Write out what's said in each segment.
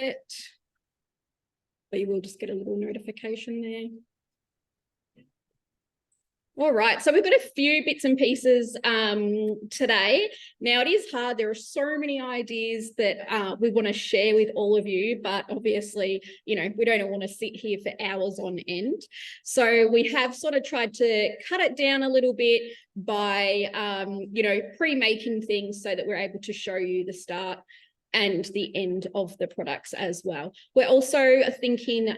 it. But you will just get a little notification there. All right, so we've got a few bits and pieces today. Now, it is hard. There are so many ideas that we want to share with all of you, but obviously, you know, we don't want to sit here for hours on end. So we have sort of tried to cut it down a little bit by, you know, pre-making things so that we're able to show you the start and the end of the products as well. We're also thinking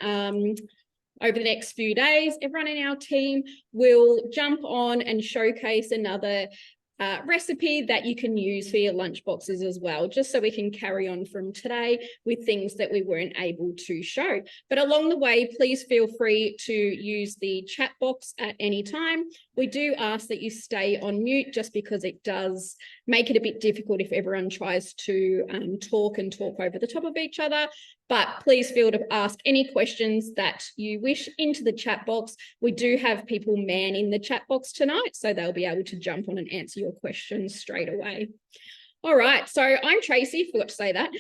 over the next few days, everyone in our team will jump on and showcase another recipe that you can use for your lunch boxes as well, just so we can carry on from today with things that we weren't able to show. But along the way, please feel free to use the chat box at any time. We do ask that you stay on mute just because it does make it a bit difficult if everyone tries to talk over the top of each other. But please feel to ask any questions that you wish into the chat box. We do have people manning the chat box tonight, so they'll be able to jump on and answer your questions straight away. All right, so I'm Tracy, forgot to say that.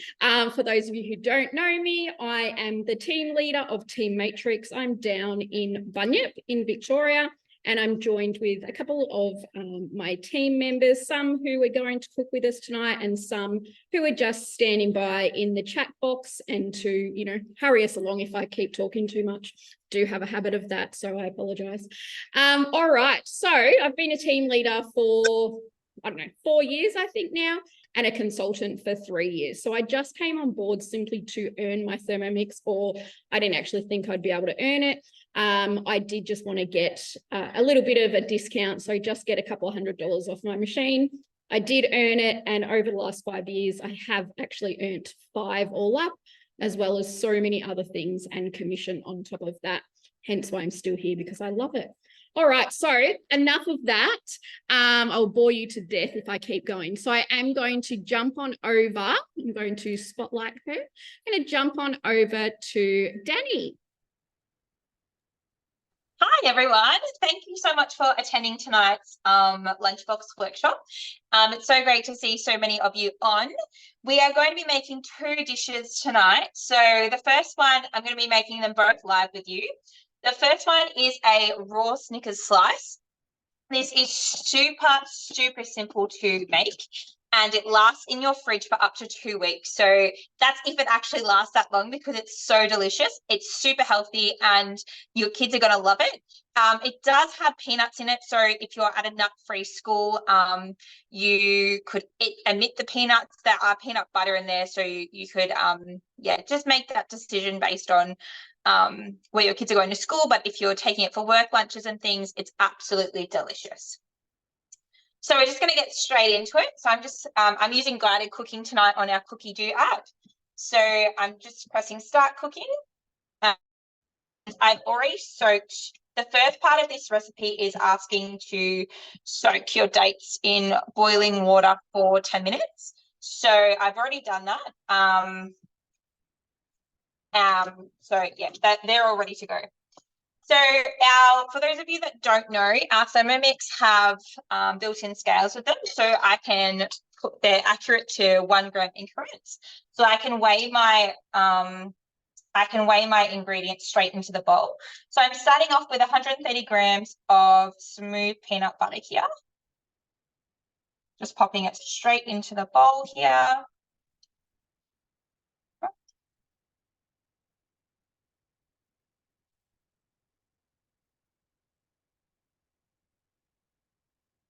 For those of you who don't know me, I am the team leader of Team Matrix. I'm down in Bunyip in Victoria, and I'm joined with a couple of my team members, some who are going to cook with us tonight and some who are just standing by in the chat box and to, you know, hurry us along if I keep talking too much. Do have a habit of that, so I apologise. All right, so I've been a team leader for, I don't know, 4 years, I think now, and a consultant for 3 years. So I just came on board simply to earn my Thermomix, or I didn't actually think I'd be able to earn it. I did just want to get a little bit of a discount, so just get a couple of $100 off my machine. I did earn it, and over the last 5 years, I have actually earned 5 all up, as well as so many other things and commission on top of that. Hence why I'm still here, because I love it. All right, so enough of that. I'll bore you to death if I keep going. So I am going to jump on over. I'm going to spotlight her. I'm going to jump on over to Danny. Hi, everyone. Thank you so much for attending tonight's lunchbox workshop. It's so great to see so many of you on. We are going to be making 2 dishes tonight. So the first one, I'm going to be making them both live with you. The first one is a raw Snickers slice. This is super simple to make, and it lasts in your fridge for up to 2 weeks. So that's if it actually lasts that long, because it's so delicious. It's super healthy and your kids are going to love it. It does have peanuts in it. So if you're at a nut-free school, you could omit the peanuts. There are peanut butter in there. So you could, yeah, just make that decision based on where your kids are going to school. But if you're taking it for work lunches and things, it's absolutely delicious. So we're just going to get straight into it. So I'm using guided cooking tonight on our Cookie Do app. So I'm just pressing start cooking. I've already soaked. The first part of this recipe is asking to soak your dates in boiling water for 10 minutes. So I've already done that. So yeah, they're all ready to go. So for those of you that don't know, our Thermomix have built-in scales with them, so I can put, they're accurate to 1 gram increments. So I can weigh my ingredients straight into the bowl. So I'm starting off with 130 grams of smooth peanut butter here. Just popping it straight into the bowl here.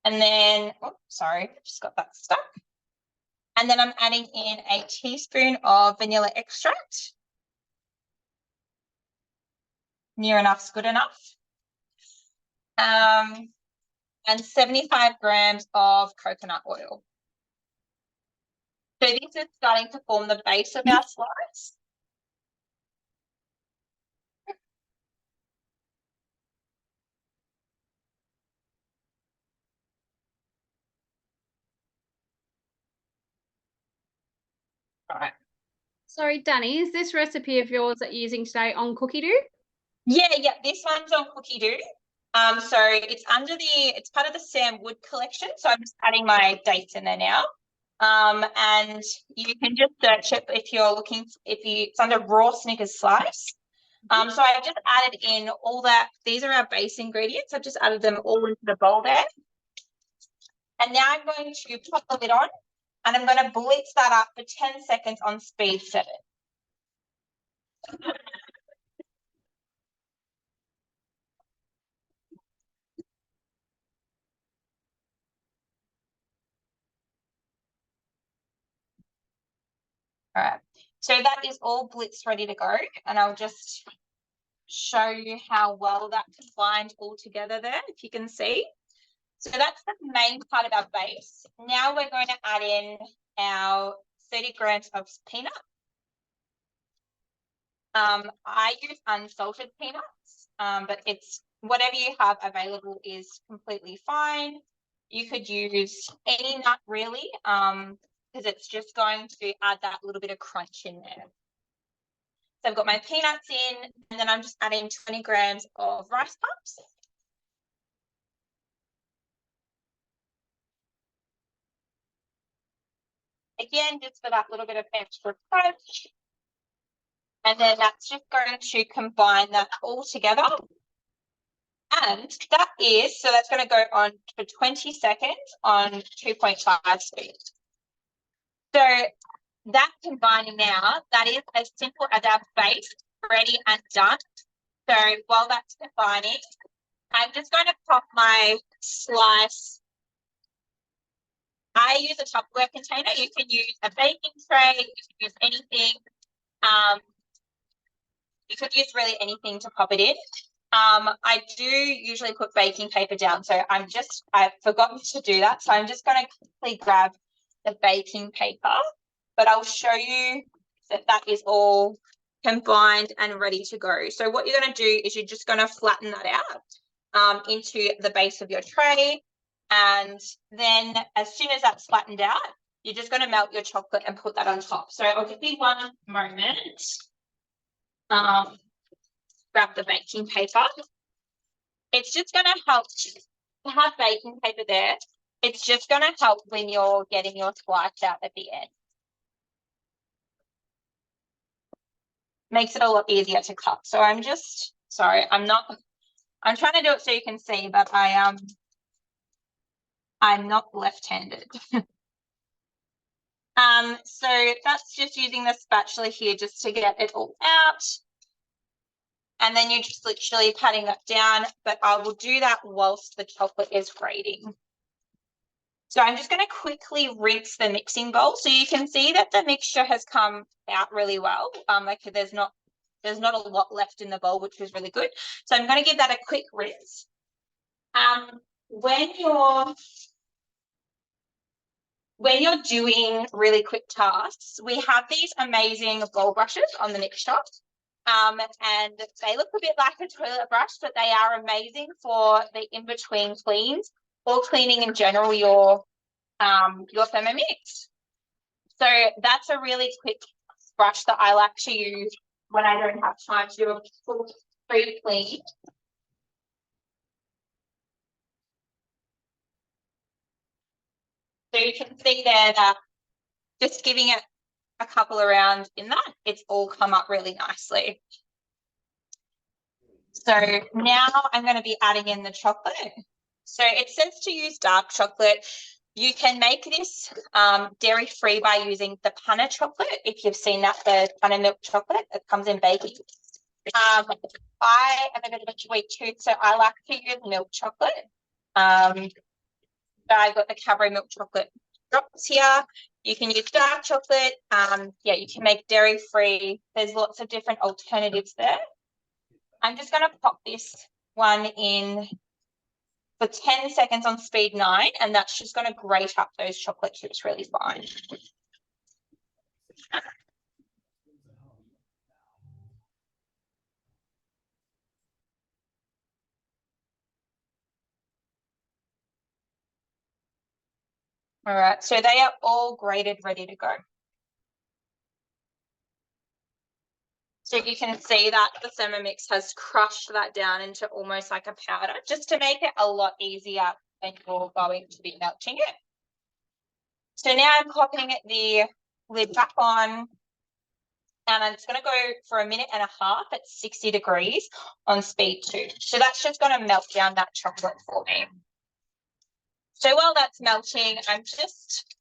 And then, oh, sorry, just got that stuck. And then I'm adding in a teaspoon of vanilla extract. Near enough's good enough. And 75 grams of coconut oil. So this is starting to form the base of our slice. All right. Sorry, Danny, is this recipe of yours that you're using today on Cookie Do? Yeah, this one's on Cookie Do. So it's part of the Sam Wood collection. So I'm just adding my dates in there now. And you can just search it if you're looking, it's under raw Snickers slice. So I've just added in all that. These are our base ingredients. I've just added them all into the bowl there. And now I'm going to pop the lid on and I'm going to blitz that up for 10 seconds on speed 7. All right, so that is all blitz ready to go. And I'll just show you how well that combined all together there, if you can see. So that's the main part of our base. Now we're going to add in our 30 grams of peanut. I use unsalted peanuts, but it's whatever you have available is completely fine. You could use any nut really, because it's just going to add that little bit of crunch in there. So I've got my peanuts in, and then I'm just adding 20 grams of rice puffs. Again, just for that little bit of extra crunch. And then that's just going to combine that all together. And that is, so that's going to go on for 20 seconds on 2.5 speed. So that combining now, that is as simple as our base ready and done. So while that's combining, I'm just going to pop my slice. I use a Tupperware container. You can use a baking tray. You can use anything. You could use really anything to pop it in. I do usually put baking paper down, so I've forgotten to do that. So I'm just going to quickly grab the baking paper, but I'll show you that that is all combined and ready to go. So what you're going to do is you're just going to flatten that out into the base of your tray. And then as soon as that's flattened out, you're just going to melt your chocolate and put that on top. So I'll give you one moment. Grab the baking paper. It's just going to help to have baking paper there. It's just going to help when you're getting your slice out at the end. Makes it a lot easier to cut. So I'm just, sorry, I'm trying to do it so you can see, but I'm not left-handed. So that's just using the spatula here just to get it all out. And then you're just literally patting that down, but I will do that whilst the chocolate is grating. So I'm just going to quickly rinse the mixing bowl. So you can see that the mixture has come out really well. Like there's not a lot left in the bowl, which is really good. So I'm going to give that a quick rinse. When you're doing really quick tasks, we have these amazing bowl brushes on the Nick shop. And they look a bit like a toilet brush, but they are amazing for the in-between cleans or cleaning in general your Thermomix. So that's a really quick brush that I like to use when I don't have time to do a full clean. So you can see there that just giving it a couple around in that, it's all come up really nicely. So now I'm going to be adding in the chocolate. So it says to use dark chocolate. You can make this dairy-free by using the Panna chocolate. If you've seen that, the Panna milk chocolate that comes in baking. I am a bit of a sweet tooth, so I like to use milk chocolate. So I've got the Cadbury milk chocolate drops here. You can use dark chocolate. Yeah, you can make dairy-free. There's lots of different alternatives there. I'm just going to pop this one in for 10 seconds on speed 9, and that's just going to grate up those chocolate chips really fine. All right, so they are all grated, ready to go. So you can see that the Thermomix has crushed that down into almost like a powder, just to make it a lot easier when you're going to be melting it. So now I'm popping the lid back on, and it's going to go for 1.5 minutes at 60 degrees on speed 2. So that's just going to melt down that chocolate for me. So while that's melting, I'm just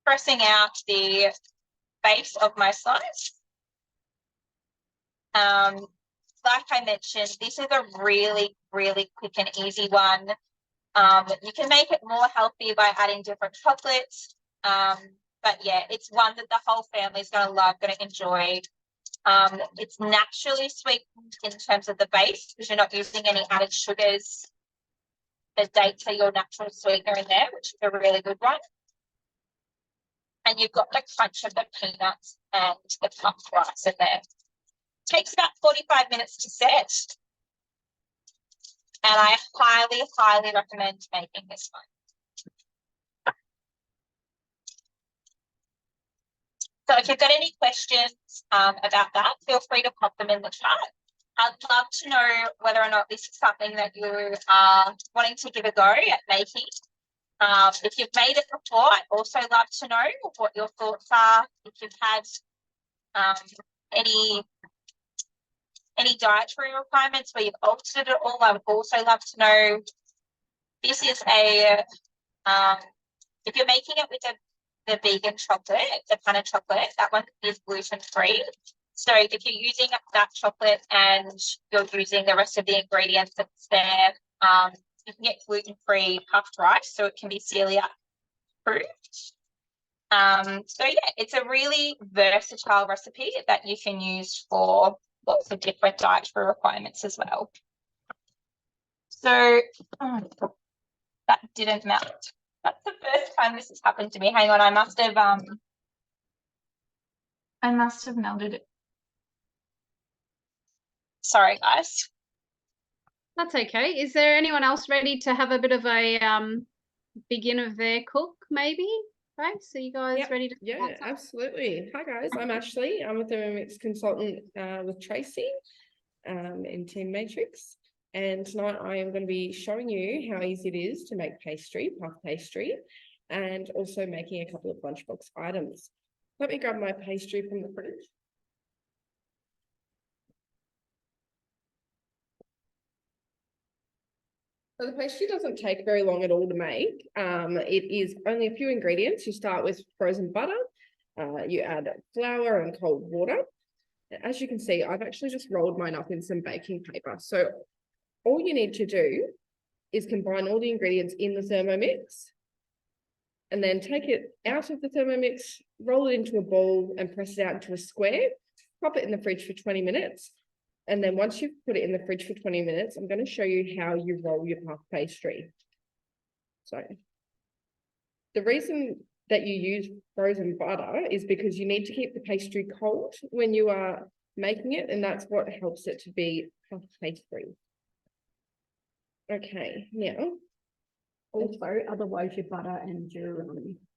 pressing out the base of my slice. Like I mentioned, this is a really, really quick and easy one. You can make it more healthy by adding different chocolates. But yeah, it's one that the whole family is going to love, going to enjoy. It's naturally sweetened in terms of the base because you're not using any added sugars. The dates are your natural sweetener in there, which is a really good one. And you've got the crunch of the peanuts and the puffed rice in there. Takes about 45 minutes to set. And I highly, highly recommend making this one. So if you've got any questions about that, feel free to pop them in the chat. I'd love to know whether or not this is something that you are wanting to give a go at making. If you've made it before, I'd also love to know what your thoughts are. If you've had any dietary requirements where you've altered it all, I would also love to know. This is a, if you're making it with the vegan chocolate, the panna chocolate, that one is gluten-free. So if you're using that chocolate and you're using the rest of the ingredients that's there, you can get gluten-free puffed rice, so it can be celiac approved. So yeah, it's a really versatile recipe that you can use for lots of different dietary requirements as well. So that didn't melt. That's the first time this has happened to me. Hang on, I must have melted it. Sorry, guys. That's okay. Is there anyone else ready to have a bit of a begin of their cook, maybe? Right, so you guys ready to? Yeah, absolutely. Hi guys, I'm Ashley. I'm a Thermomix consultant with Tracy in Team Matrix, and tonight I am going to be showing you how easy it is to make pastry, puff pastry, and also making a couple of lunchbox items. Let me grab my pastry from the fridge. So the pastry doesn't take very long at all to make. It is only a few ingredients. You start with frozen butter. You add flour and cold water. As you can see, I've actually just rolled mine up in some baking paper. So all you need to do is combine all the ingredients in the Thermomix and then take it out of the Thermomix, roll it into a ball and press it out into a square, pop it in the fridge for 20 minutes. And then once you've put it in the fridge for 20 minutes, I'm going to show you how you roll your puff pastry. So the reason that you use frozen butter is because you need to keep the pastry cold when you are making it, and that's what helps it to be puff pastry. Okay, now. Also, otherwise your butter and your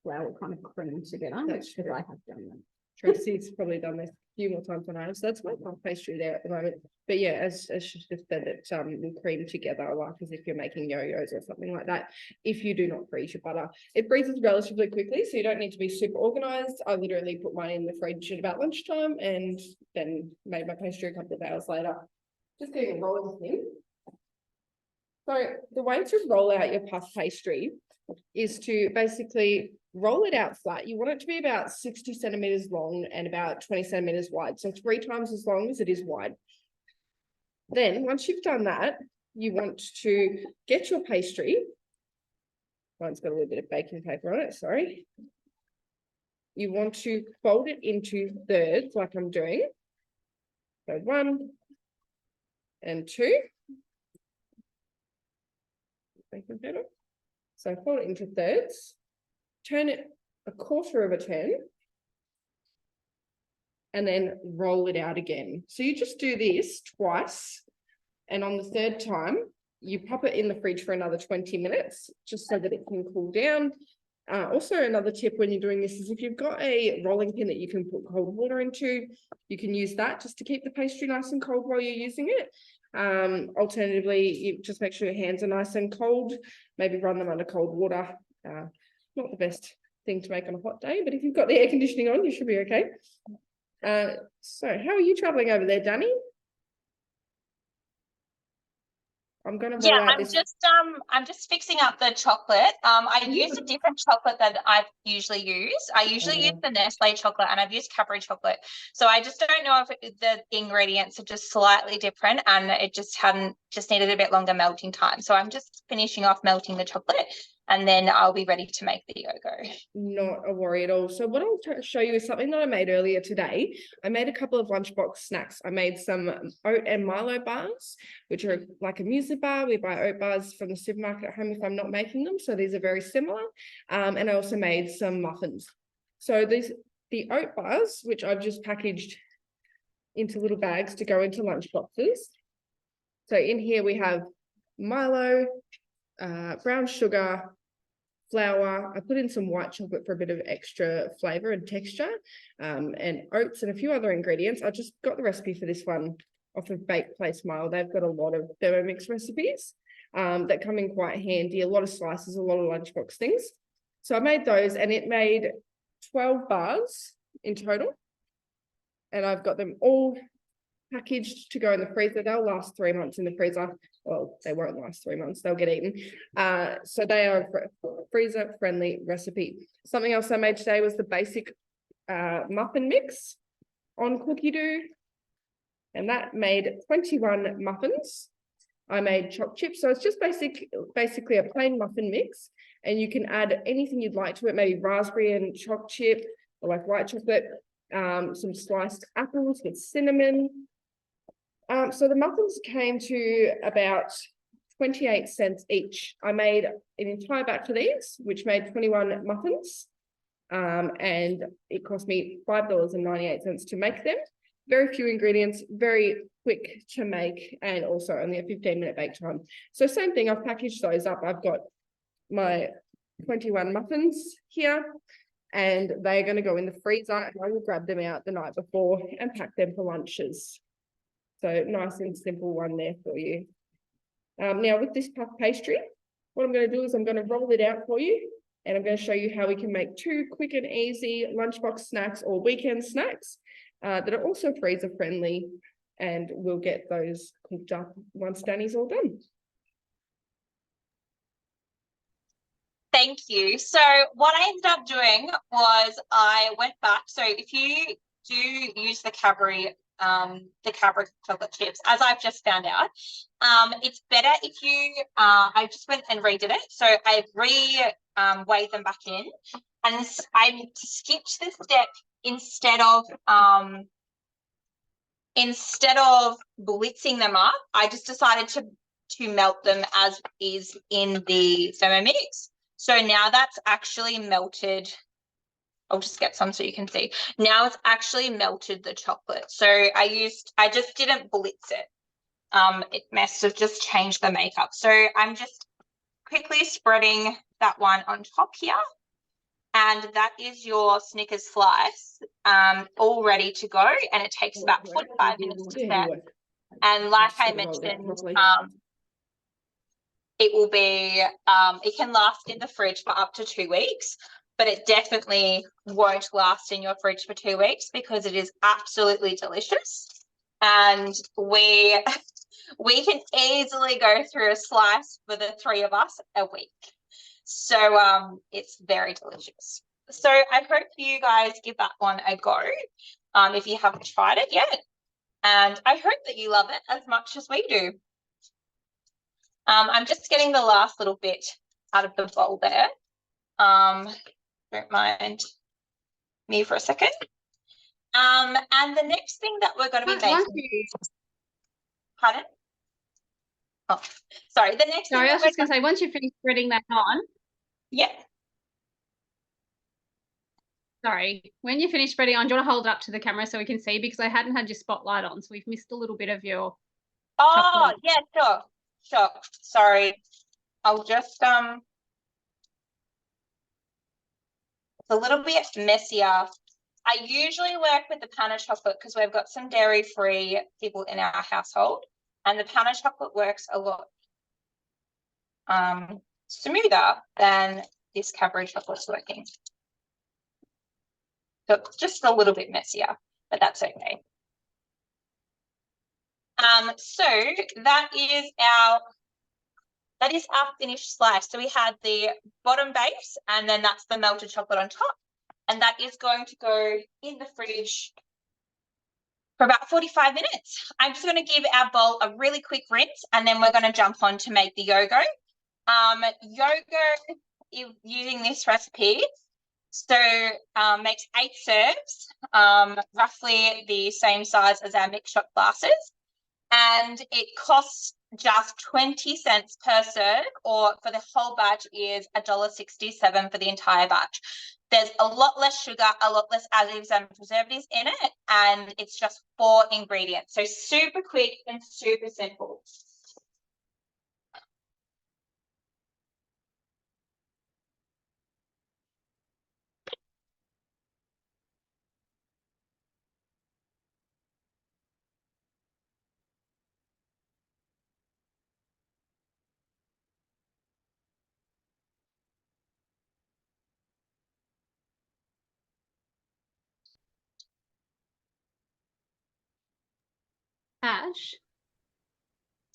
flour kind of cream together, That's which true. I have done that. Tracy's probably done this a few more times than I have, so that's my puff pastry there at the moment. But yeah, as she just said, it will cream together like as if you're making yo-yos or something like that. If you do not freeze your butter, it freezes relatively quickly, so you don't need to be super organized. I literally put mine in the fridge at about lunchtime and then made my pastry a couple of hours later. Just getting a rolling thing. So the way to roll out your puff pastry is to basically roll it out flat. You want it to be about 60 centimeters long and about 20 centimeters wide. So 3 times as long as it is wide. Then once you've done that, you want to get your pastry. Mine's got a little bit of baking paper on it, sorry. You want to fold it into thirds like I'm doing. So 1 and 2. Baking paper. So fold it into thirds, turn it a quarter of a turn, and then roll it out again. So you just do this twice, and on the third time, you pop it in the fridge for another 20 minutes, just so that it can cool down. Also, another tip when you're doing this is if you've got a rolling pin that you can put cold water into, you can use that just to keep the pastry nice and cold while you're using it. Alternatively, you just make sure your hands are nice and cold, maybe run them under cold water. Not the best thing to make on a hot day, but if you've got the air conditioning on, you should be okay. So how are you traveling over there, Danny? I'm gonna roll out this. I'm just fixing up the chocolate. I used a different chocolate that I usually use. I usually use the Nestle chocolate, and I've used Cadbury chocolate. So I just don't know if the ingredients are just slightly different, and it just needed a bit longer melting time. So I'm just finishing off melting the chocolate, and then I'll be ready to make the yogo. Not a worry at all. So what I'll show you is something that I made earlier today. I made a couple of lunchbox snacks. I made some oat and Milo bars, which are like a muesli bar. We buy oat bars from the supermarket at home if I'm not making them. So these are very similar. And I also made some muffins. So the oat bars, which I've just packaged into little bags to go into lunchboxes. So in here we have Milo, brown sugar, flour. I put in some white chocolate for a bit of extra flavor and texture, and oats and a few other ingredients. I just got the recipe for this one off of Bake Place Mile. They've got a lot of Thermomix recipes that come in quite handy, a lot of slices, a lot of lunchbox things. So I made those, and it made 12 bars in total. And I've got them all packaged to go in the freezer. They'll last 3 months in the freezer. Well, they won't last 3 months. They'll get eaten. So they are a freezer-friendly recipe. Something else I made today was the basic muffin mix on cookie dough. And that made 21 muffins. I made chopped chips. So it's just basically a plain muffin mix. And you can add anything you'd like to it, maybe raspberry and chopped chip, or like white chocolate, some sliced apples with cinnamon. So the muffins came to about 28 cents each. I made an entire batch of these, which made 21 muffins. And it cost me $5.98 to make them. Very few ingredients, very quick to make, and also only a 15-minute bake time. So same thing, I've packaged those up. I've got my 21 muffins here, and they're going to go in the freezer, and I will grab them out the night before and pack them for lunches. So nice and simple one there for you. Now with this puff pastry, what I'm going to do is I'm going to roll it out for you, and I'm going to show you how we can make 2 quick and easy lunchbox snacks or weekend snacks that are also freezer friendly, and we'll get those cooked up once Danny's all done. Thank you. So what I ended up doing was I went back. So if you do use the Cadbury chocolate chips, as I've just found out, it's better if you, I just went and redid it. So I weighed them back in, and I skipped this step. Instead of blitzing them up, I just decided to melt them as is in the Thermomix. So now that's actually melted. I'll just get some so you can see. Now it's actually melted the chocolate. So I just didn't blitz it. It must have just changed the makeup. So I'm just quickly spreading that one on top here. And that is your Snickers slice, all ready to go. And it takes about 45 minutes to set. And like I mentioned, it will be, it can last in the fridge for up to 2 weeks, but it definitely won't last in your fridge for 2 weeks because it is absolutely delicious. And we can easily go through a slice for the 3 of us a week. So it's very delicious. So I hope you guys give that one a go if you haven't tried it yet. And I hope that you love it as much as we do. I'm just getting the last little bit out of the bowl there. Don't mind me for a second. And the next thing that we're going to be making... Pardon? Oh, sorry. The next Sorry, thing I was just going to say, once you finish spreading that on. Yeah. Sorry. When you finish spreading on, do you want to hold it up to the camera so we can see? Because I hadn't had your spotlight on, so we've missed a little bit of your chocolate. Yeah, sure. Sorry. I'll just it's a little bit messier. I usually work with the pan of chocolate because we've got some dairy-free people in our household, and the pan of chocolate works a lot smoother than this Cadbury chocolate's working. So it's just a little bit messier, but that's okay. So that is our finished slice. So we had the bottom base, and then that's the melted chocolate on top. And that is going to go in the fridge for about 45 minutes. I'm just going to give our bowl a really quick rinse, and then we're going to jump on to make the yogo. Yogo, using this recipe, so makes 8 serves, roughly the same size as our mixed shot glasses. And it costs just 20 cents per serve, or for the whole batch is $1.67 for the entire batch. There's a lot less sugar, a lot less additives and preservatives in it, and it's just 4 ingredients. So super quick and super simple. Ash,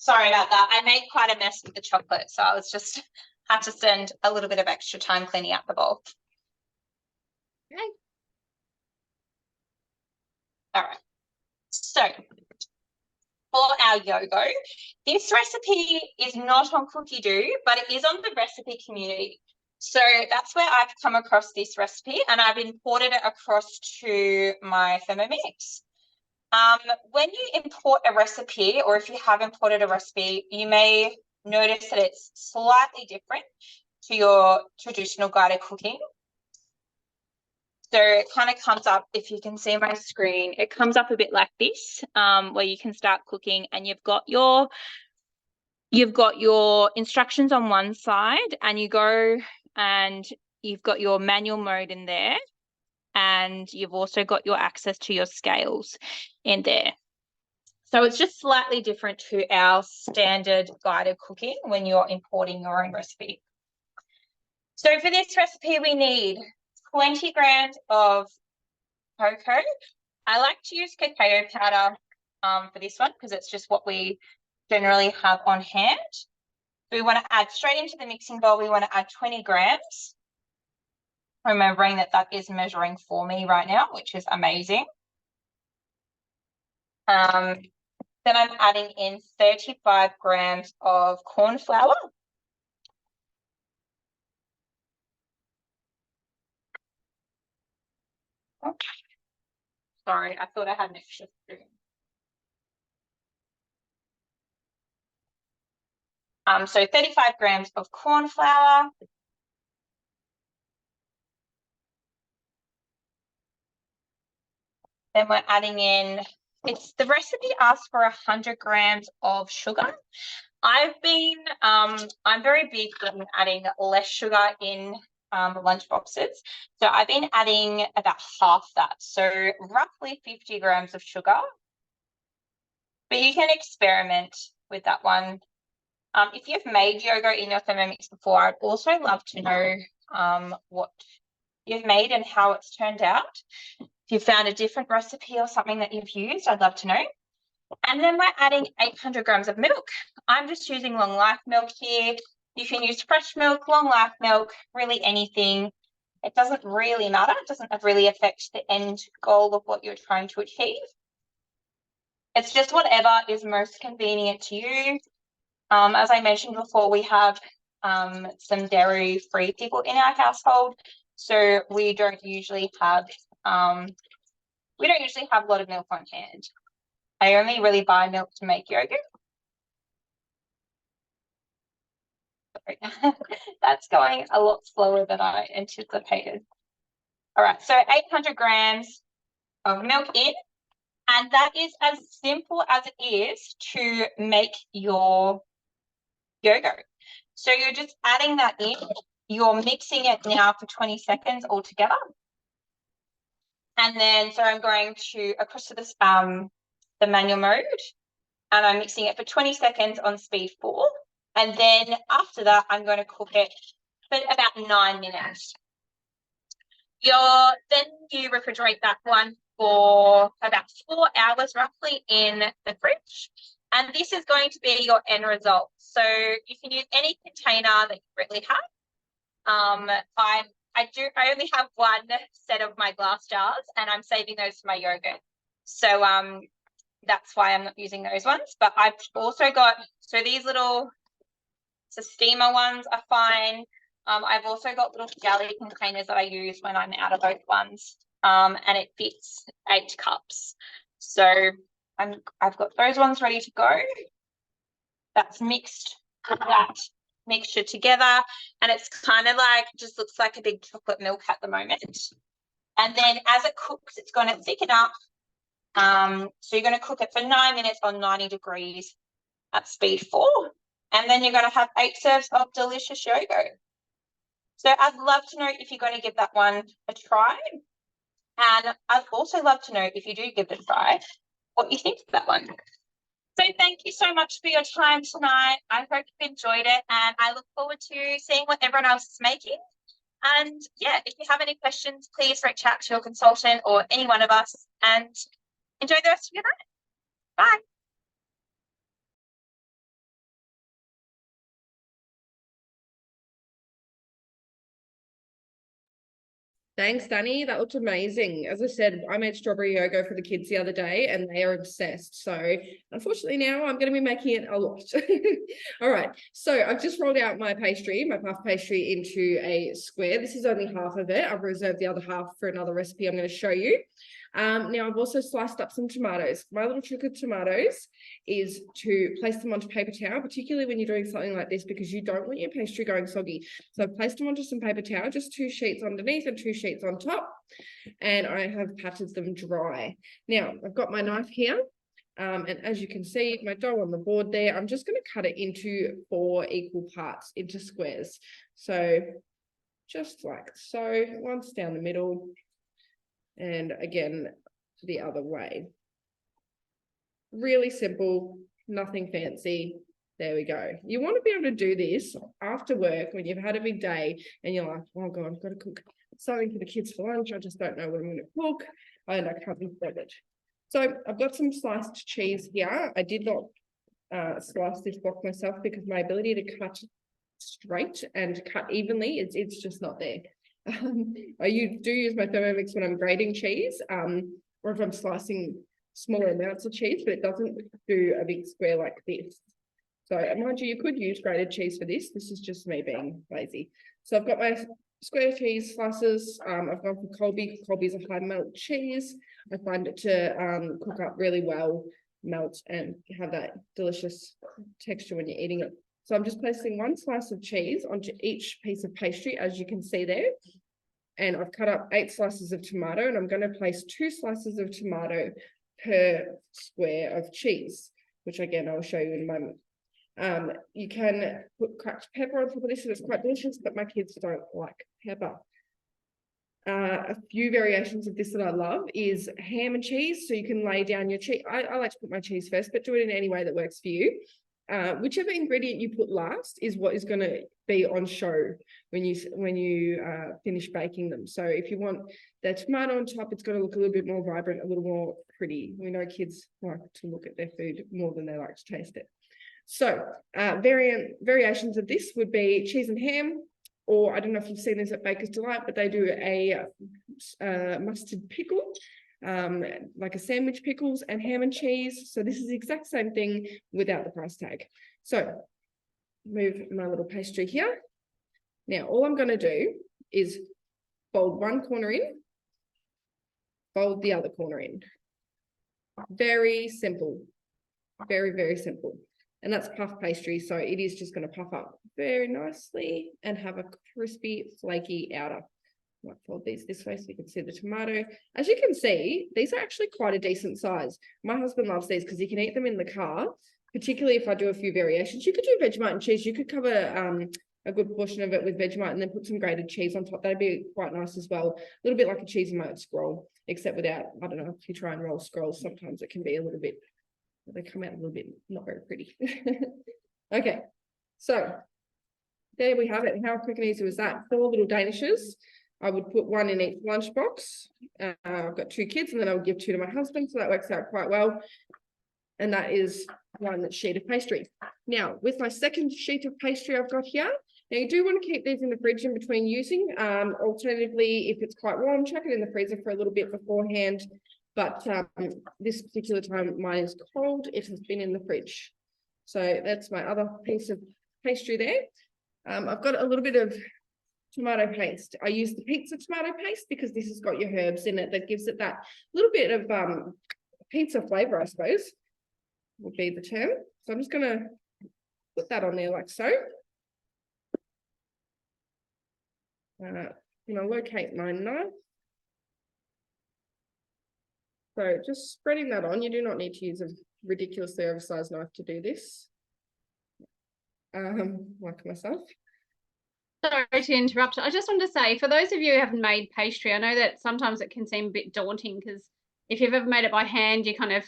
Sorry about that. I made quite a mess with the chocolate, so I was just had to spend a little bit of extra time cleaning up the bowl. okay. All right. So for our yogo, this recipe is not on Cookie Do, but it is on the recipe community. So that's where I've come across this recipe, and I've imported it across to my Thermomix. When you import a recipe, or if you have imported a recipe, you may notice that it's slightly different to your traditional guided cooking. So it kind of comes up, if you can see my screen, it comes up a bit like this, where you can start cooking, and you've got your instructions on one side, and you go and you've got your manual mode in there, and you've also got your access to your scales in there. So it's just slightly different to our standard guided cooking when you're importing your own recipe. So for this recipe, we need 20 grams of cocoa. I like to use cacao powder for this one because it's just what we generally have on hand. We want to add straight into the mixing bowl. We want to add 20 grams. Remembering that that is measuring for me right now, which is amazing. Then I'm adding in 35 grams of corn flour. Oh, sorry, I thought I had an extra spoon. So 35 grams of corn flour. Then we're adding in, the recipe asks for 100 grams of sugar. I'm very big on adding less sugar in lunch boxes. So I've been adding about half that. So roughly 50 grams of sugar. But you can experiment with that one. If you've made yogo in your Thermomix before, I'd also love to know what you've made and how it's turned out. If you found a different recipe or something that you've used, I'd love to know. And then we're adding 800 grams of milk. I'm just using long life milk here. You can use fresh milk, long life milk, really anything. It doesn't really matter. It doesn't really affect the end goal of what you're trying to achieve. It's just whatever is most convenient to you. As I mentioned before, we have some dairy-free people in our household, so we don't usually have a lot of milk on hand. I only really buy milk to make yogurt. Sorry. That's going a lot slower than I anticipated. All right, so 800 grams of milk in, and that is as simple as it is to make your yogo. So you're just adding that in, you're mixing it now for 20 seconds altogether. And then, so I'm going to across to this, the manual mode, and I'm mixing it for 20 seconds on speed 4. And then after that, I'm going to cook it for about 9 minutes. Then you refrigerate that one for about 4 hours roughly in the fridge. And this is going to be your end result. So you can use any container that you really have. I only have one set of my glass jars, and I'm saving those for my yogurt. So that's why I'm not using those ones. But I've also got, so these little steamer ones are fine. I've also got little galley containers that I use when I'm out of those ones. And it fits 8 cups. So I've got those ones ready to go. That's mixed with that mixture together, and it's kind of like, just looks like a big chocolate milk at the moment. And then as it cooks, it's going to thicken up. So you're going to cook it for 9 minutes on 90 degrees at speed 4, and then you're going to have 8 serves of delicious yogo. So I'd love to know if you're going to give that one a try, and I'd also love to know, if you do give it a try, what you think of that one. So thank you so much for your time tonight. I hope you've enjoyed it, and I look forward to seeing what everyone else is making. And yeah, if you have any questions, please reach out to your consultant or any one of us, and enjoy the rest of your night. Bye. Thanks, Danny. That looked amazing. As I said, I made strawberry yogo for the kids the other day and they are obsessed. So unfortunately now I'm going to be making it a lot. All right. So I've just rolled out my pastry, my puff pastry, into a square. This is only half of it. I've reserved the other half for another recipe I'm going to show you. Now I've also sliced up some tomatoes. My little trick of tomatoes is to place them onto paper towel, particularly when you're doing something like this, because you don't want your pastry going soggy. So I've placed them onto some paper towel, just 2 sheets underneath and 2 sheets on top, and I have patted them dry. Now I've got my knife here, and as you can see, my dough on the board there, I'm just going to cut it into 4 equal parts, into squares. So just like so, once down the middle, and again the other way. Really simple, nothing fancy. There we go. You want to be able to do this after work when you've had a big day and you're like, oh God, I've got to cook something for the kids for lunch. I just don't know what I'm going to cook, and I can't be bothered. So I've got some sliced cheese here. I did not slice this block myself because my ability to cut straight and cut evenly, it's just not there. I do use my Thermomix when I'm grating cheese, or if I'm slicing smaller amounts of cheese, but it doesn't do a big square like this. So mind you, you could use grated cheese for this. This is just me being lazy. So I've got my square cheese slices. I've gone for Colby. Colby's a high melt cheese. I find it to cook up really well, melt, and have that delicious texture when you're eating it. So I'm just placing 1 slice of cheese onto each piece of pastry, as you can see there. And I've cut up 8 slices of tomato, and I'm going to place 2 slices of tomato per square of cheese, which again, I'll show you in a moment. You can put cracked pepper on top of this, and it's quite delicious, but my kids don't like pepper. A few variations of this that I love is ham and cheese. So you can lay down your cheese. I like to put my cheese first, but do it in any way that works for you. Whichever ingredient you put last is what is going to be on show when you finish baking them. So if you want the tomato on top, it's going to look a little bit more vibrant, a little more pretty. We know kids like to look at their food more than they like to taste it. So variations of this would be cheese and ham, or I don't know if you've seen this at Baker's Delight, but they do a mustard pickle, like a sandwich pickles and ham and cheese. So this is the exact same thing without the price tag. So move my little pastry here. Now all I'm going to do is fold one corner in, fold the other corner in. Very simple, very, very simple. And that's puff pastry, so it is just going to puff up very nicely and have a crispy, flaky outer. Might fold these this way so you can see the tomato. As you can see, these are actually quite a decent size. My husband loves these because he can eat them in the car, particularly if I do a few variations. You could do Vegemite and cheese. You could cover a good portion of it with Vegemite and then put some grated cheese on top. That'd be quite nice as well. A little bit like a cheesy mayo scroll, except without, I don't know, if you try and roll scrolls, sometimes it can be a little bit, they come out a little bit not very pretty. Okay, so there we have it. How quick and easy was that? 4 little danishes. I would put one in each lunchbox. I've got 2 kids, and then I would give 2 to my husband, so that works out quite well. And that is one sheet of pastry. Now, with my second sheet of pastry I've got here, now you do want to keep these in the fridge in between using. Alternatively, if it's quite warm, chuck it in the freezer for a little bit beforehand. But this particular time, mine is cold. It has been in the fridge. So that's my other piece of pastry there. I've got a little bit of tomato paste. I use the pizza tomato paste because this has got your herbs in it that gives it that little bit of pizza flavor, I suppose, would be the term. So I'm just going to put that on there like so. Locate my knife. So just spreading that on. You do not need to use a ridiculously oversized knife to do this. Like myself. Sorry to interrupt. I just want to say, for those of you who haven't made pastry, I know that sometimes it can seem a bit daunting because if you've ever made it by hand, you kind of,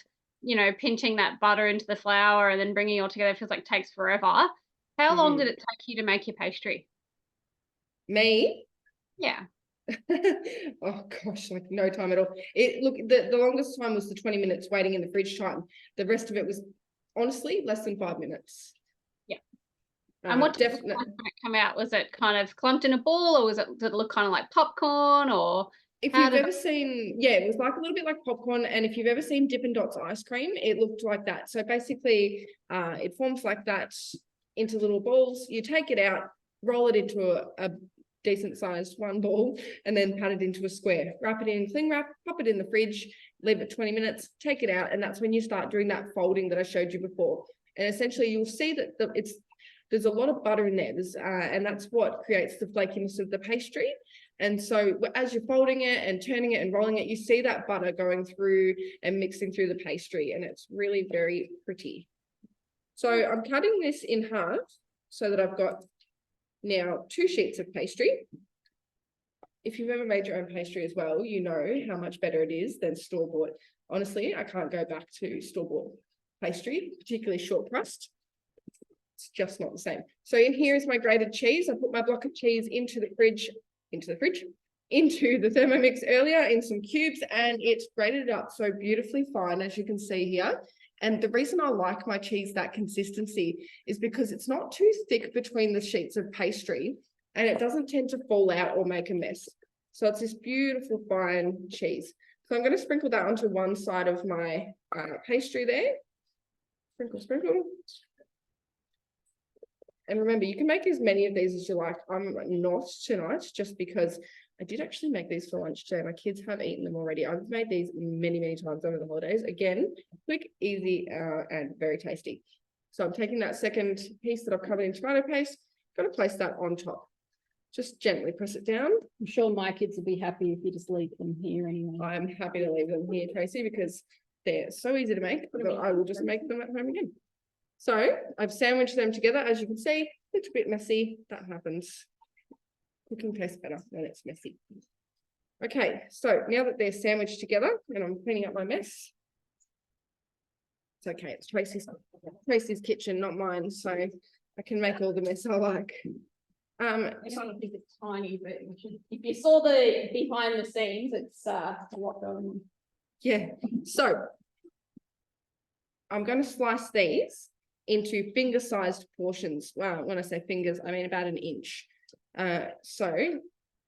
pinching that butter into the flour and then bringing it all together feels like it takes forever. How long did it take you to make your pastry? Me? Yeah. Oh gosh, like no time at all. The longest time was the 20 minutes waiting in the fridge time. The rest of it was honestly less than 5 minutes. Yeah. And what did it come out? Was it kind of clumped in a ball, or did it look kind of like popcorn, or if you've ever seen, yeah, it was like a little bit like popcorn. And if you've ever seen Dippin' Dots ice cream, it looked like that. So basically, it forms like that into little balls. You take it out, roll it into a decent sized one ball, and then pat it into a square. Wrap it in cling wrap, pop it in the fridge, leave it 20 minutes, take it out, and that's when you start doing that folding that I showed you before. And essentially, you'll see that there's a lot of butter in there, and that's what creates the flakiness of the pastry. And so as you're folding it and turning it and rolling it, you see that butter going through and mixing through the pastry, and it's really very pretty. So I'm cutting this in half so that I've got now 2 sheets of pastry. If you've ever made your own pastry as well, you know how much better it is than store-bought. Honestly, I can't go back to store-bought pastry, particularly short crust. It's just not the same. So in here is my grated cheese. I put my block of cheese into the Thermomix earlier in some cubes, and it's grated up so beautifully fine, as you can see here. And the reason I like my cheese that consistency is because it's not too thick between the sheets of pastry, and it doesn't tend to fall out or make a mess. So it's this beautiful fine cheese. So I'm going to sprinkle that onto one side of my pastry there. Sprinkle, sprinkle. And remember, you can make as many of these as you like. I'm not tonight, just because I did actually make these for lunch today. My kids have eaten them already. I've made these many, many times over the holidays. Again, quick, easy, and very tasty. So I'm taking that second piece that I've covered in tomato paste, got to place that on top. Just gently press it down. I'm sure my kids will be happy if you just leave them here anyway. I'm happy to leave them here, Tracy, because they're so easy to make, but I will just make them at home again. So I've sandwiched them together. As you can see, a little bit messy. That happens. Cooking tastes better when it's messy. Okay, so now that they're sandwiched together and I'm cleaning up my mess, it's okay. It's Tracy's kitchen, not mine, so I can make all the mess I like. I don't think it's tiny, but if you saw the behind the scenes, it's a lot going on. Yeah, so I'm going to slice these into finger-sized portions. Well, when I say fingers, I mean about 1 inch. So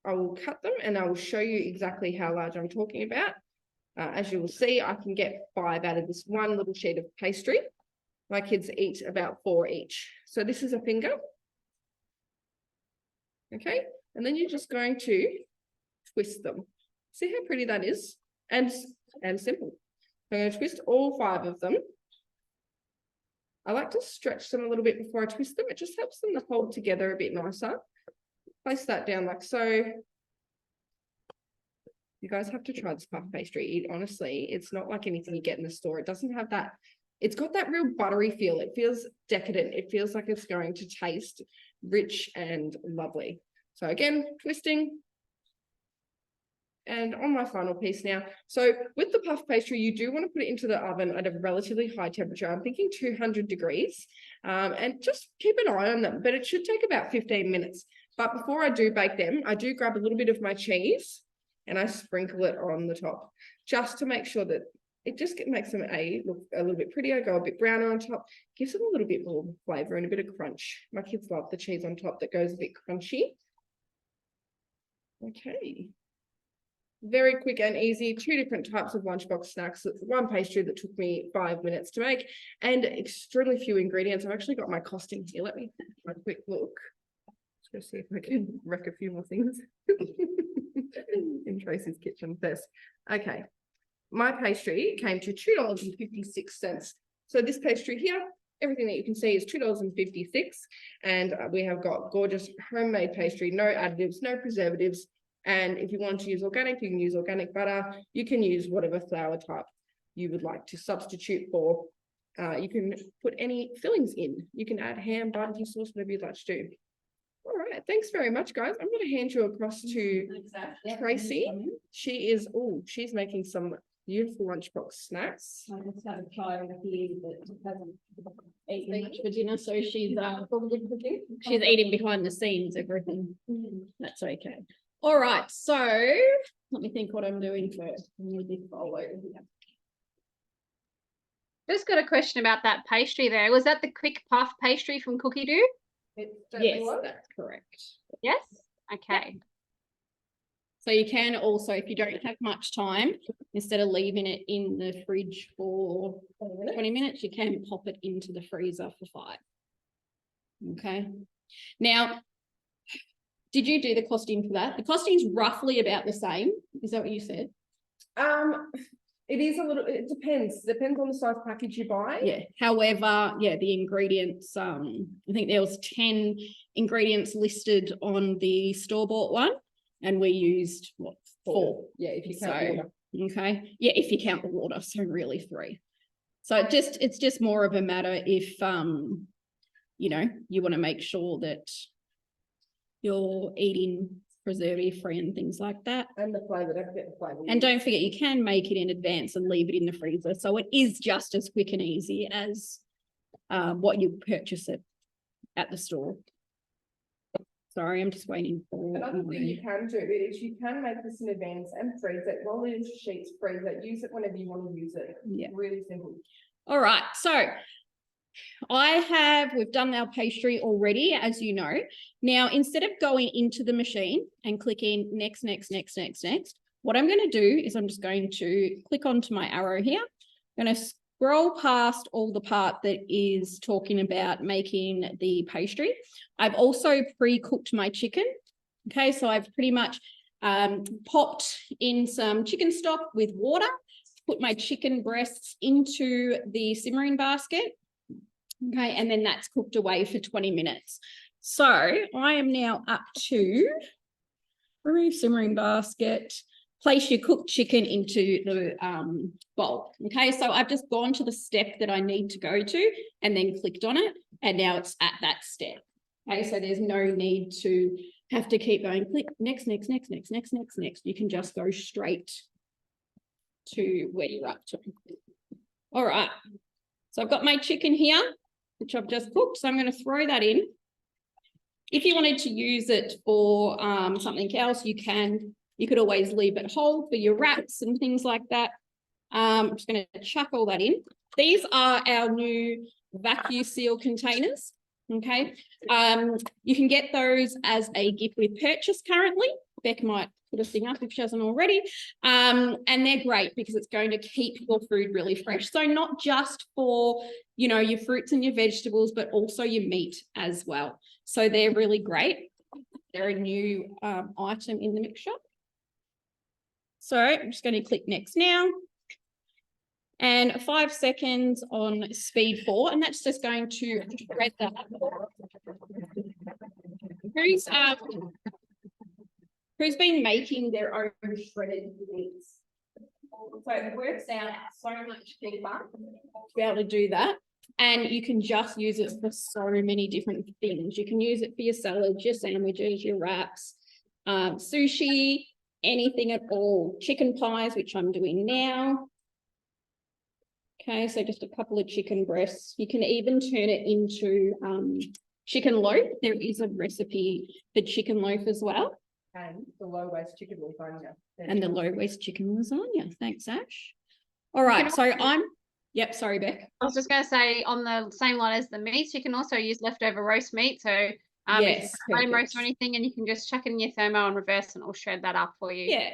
I will cut them and I will show you exactly how large I'm talking about. As you will see, I can get 5 out of this one little sheet of pastry. My kids eat about 4 each. So this is a finger. Okay, and then you're just going to twist them. See how pretty that is? And simple. I'm going to twist all 5 of them. I like to stretch them a little bit before I twist them. It just helps them to hold together a bit nicer. Place that down like so. You guys have to try this puff pastry. Honestly, it's not like anything you get in the store. It doesn't have that. It's got that real buttery feel. It feels decadent. It feels like it's going to taste rich and lovely. So again, twisting. And on my final piece now. So with the puff pastry, you do want to put it into the oven at a relatively high temperature. I'm thinking 200 degrees, and just keep an eye on them, but it should take about 15 minutes. But before I do bake them, I do grab a little bit of my cheese and I sprinkle it on the top just to make sure that it just makes them look a little bit prettier, go a bit browner on top, gives them a little bit more flavour and a bit of crunch. My kids love the cheese on top that goes a bit crunchy. Okay. Very quick and easy, 2 different types of lunchbox snacks. It's one pastry that took me 5 minutes to make and extremely few ingredients. I've actually got my costing here. Let me have a quick look. Just see if I can wreck a few more things in Tracy's kitchen first. Okay. My pastry came to $2.56. So this pastry here, everything that you can see is $2.56. And we have got gorgeous homemade pastry, no additives, no preservatives. And if you want to use organic, you can use organic butter. You can use whatever flour type you would like to substitute for. You can put any fillings in. You can add ham, barbecue sauce, whatever you'd like to do. All right, thanks very much, guys. I'm going to hand you across to Tracy. She's making some beautiful lunchbox snacks. I just had a child here that hasn't eaten much for dinner, so she's eating behind the scenes, everything. That's okay. All right, so let me think what I'm doing first. Just got a question about that pastry there. Was that the quick puff pastry from Cookie Do? Yes, that's correct. Yes. Okay. So you can also, if you don't have much time, instead of leaving it in the fridge for 20 minutes, you can pop it into the freezer for 5. Okay. Now, did you do the costing for that? The costing's roughly about the same. Is that what you said? It is a little, it depends on the size package you buy. Yeah. However, yeah, the ingredients, I think there was 10 ingredients listed on the store-bought one, and we used what, 4? Yeah, if you count water. Okay. Yeah, if you count the water, so really 3. So it's just more of a matter if you know, you want to make sure that you're eating preservative free and things like that. And the flavour, don't forget the flavour. And don't forget, you can make it in advance and leave it in the freezer. So it is just as quick and easy as what you purchase it at the store. Sorry, I'm just waiting for. Another thing you can do is you can make this in advance and freeze it, roll it into sheets, freeze it, use it whenever you want to use it. Yeah. Really simple. All right. So we've done our pastry already, as you know. Now, instead of going into the machine and clicking next, what I'm going to do is I'm just going to click onto my arrow here. I'm going to scroll past all the part that is talking about making the pastry. I've also pre-cooked my chicken. Okay, so I've pretty much popped in some chicken stock with water, put my chicken breasts into the simmering basket. Okay, and then that's cooked away for 20 minutes. So I am now up to remove simmering basket, place your cooked chicken into the bowl. Okay, so I've just gone to the step that I need to go to and then clicked on it, and now it's at that step. Okay, so there's no need to have to keep going, click next. You can just go straight to where you're up to. All right, so I've got my chicken here, which I've just cooked. So I'm going to throw that in. If you wanted to use it for something else, you can. You could always leave it whole for your wraps and things like that. I'm just going to chuck all that in. These are our new vacuum seal containers. Okay. You can get those as a gift with purchase currently. Beck might put a thing up if she hasn't already. And they're great because it's going to keep your food really fresh. So not just for, you know, your fruits and your vegetables, but also your meat as well. So they're really great. They're a new item in the mix shop. So I'm just going to click next now. And 5 seconds on speed 4, and that's just going to shred that. Who's been making their own shredded meats? So it works out so much cheaper to be able to do that. And you can just use it for so many different things. You can use it for your salads, your sandwiches, your wraps, sushi, anything at all. Chicken pies, which I'm doing now. Okay, so just a couple of chicken breasts. You can even turn it into chicken loaf. There is a recipe for chicken loaf as well. And the low waist chicken lasagna. And the low waist chicken lasagna. Thanks, Ash. All right, so yep, sorry, Beck. I was just going to say, on the same line as the meats, you can also use leftover roast meat. So if Yes, it's home roast perfect. or anything, and you can just chuck it in your thermo and reverse and it'll shred that up for you. Yeah.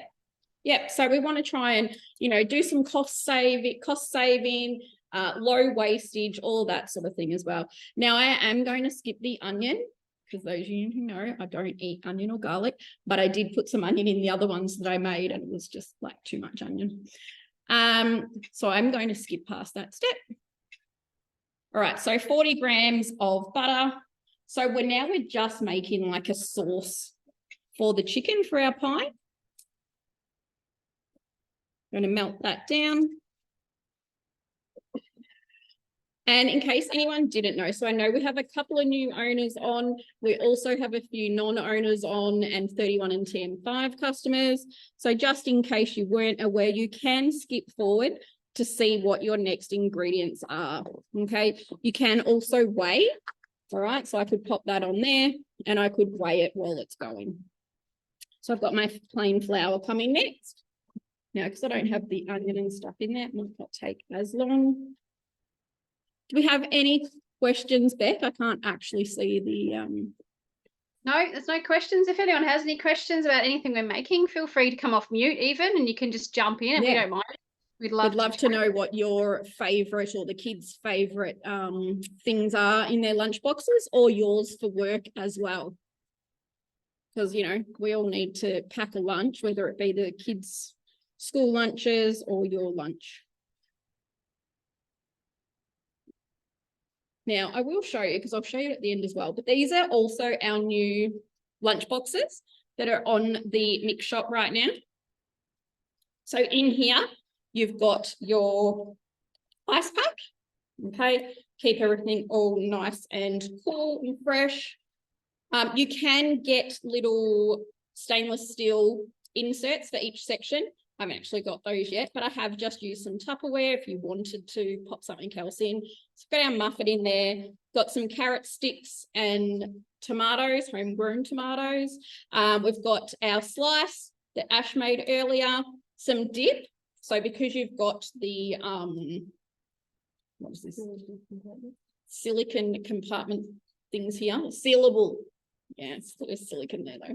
Yep. So we want to try and, you know, do some cost saving, low wastage, all that sort of thing as well. Now I am going to skip the onion, because those of you who know, I don't eat onion or garlic, but I did put some onion in the other ones that I made, and it was just like too much onion. So I'm going to skip past that step. All right, so 40 grams of butter. So we're just making like a sauce for the chicken for our pie. I'm going to melt that down. And in case anyone didn't know, so I know we have a couple of new owners on. We also have a few non-owners on and 31 and TM5 customers. So just in case you weren't aware, you can skip forward to see what your next ingredients are, okay? You can also weigh, all right? So I could pop that on there and I could weigh it while it's going. So I've got my plain flour coming next. Now, because I don't have the onion and stuff in there, it might not take as long. Do we have any questions, Beck? I can't actually see the No, there's no questions. If anyone has any questions about anything we're making, feel free to come off mute even, and you can just jump in, and we don't mind. We'd love to know what your favorite or the kids' favorite things are in their lunch boxes, or yours for work as well. Because, you know, we all need to pack a lunch, whether it be the kids' school lunches or your lunch. Now, I will show you, because I'll show you at the end as well, but these are also our new lunch boxes that are on the mix shop right now. So in here, you've got your ice pack, okay? Keep everything all nice and cool and fresh. You can get little stainless steel inserts for each section. I haven't actually got those yet, but I have just used some Tupperware if you wanted to pop something else in. So we've got our muffin in there, got some carrot sticks and tomatoes, homegrown tomatoes. We've got our slice that Ash made earlier, some dip. So because you've got the, what is this? Silicon compartment things here, sealable. Yeah, there's silicon there though.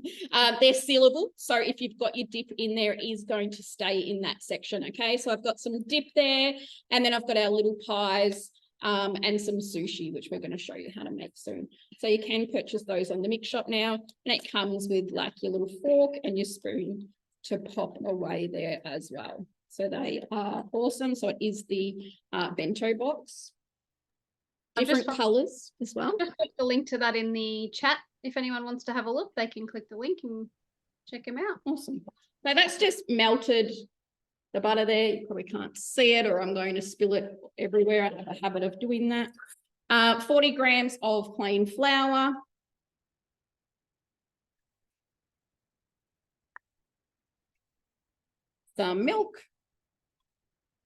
They're sealable. So if you've got your dip in there, it is going to stay in that section. Okay, so I've got some dip there, and then I've got our little pies and some sushi, which we're going to show you how to make soon. So you can purchase those on the mix shop now, and it comes with like your little fork and your spoon to pop away there as well. So they are awesome. So it is the bento box. Different colours as well. Just put the link to that in the chat. If anyone wants to have a look, they can click the link and check them out. Awesome. So that's just melted the butter there. You probably can't see it, or I'm going to spill it everywhere. I have a habit of doing that. 40 grams of plain flour. Some milk.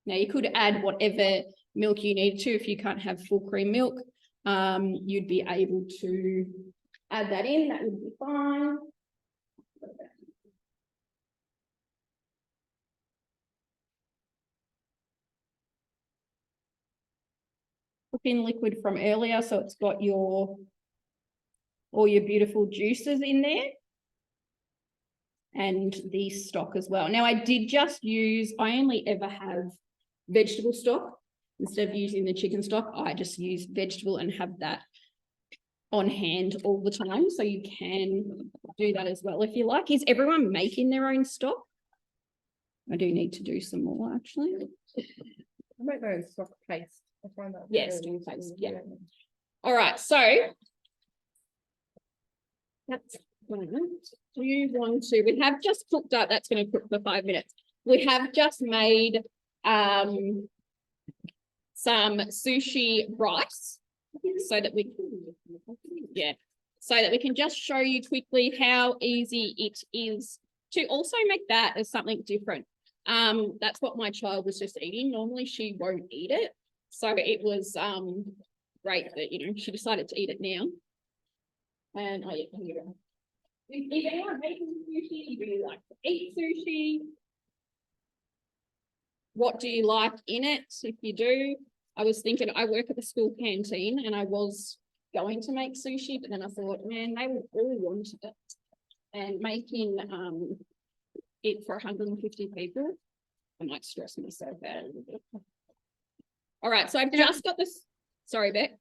Now you could add whatever milk you need to. If you can't have full cream milk, you'd be able to add that in. That would be fine. Cooking liquid from earlier, so it's got all your beautiful juices in there. And the stock as well. Now I did just use, I only ever have vegetable stock. Instead of using the chicken stock, I just use vegetable and have that on hand all the time. So you can do that as well if you like. Is everyone making their own stock? I do need to do some more actually. I make my own stock paste. I find that. Yes, do paste. Yeah. All right. So that's do you want to? We have just cooked up. That's going to cook for 5 minutes. We have just made some sushi rice so that we can just show you quickly how easy it is to also make that as something different. That's what my child was just eating. Normally she won't eat it, so it was great that, you know, she decided to eat it now. And oh yeah, here you go. If anyone making sushi, do you like to eat sushi? What do you like in it? If you do, I was thinking I work at the school canteen and I was going to make sushi, but then I thought, man, they would all want it. And making it for 150 people, I might stress myself out a little bit. All right, so I've just got this. Sorry, Beck.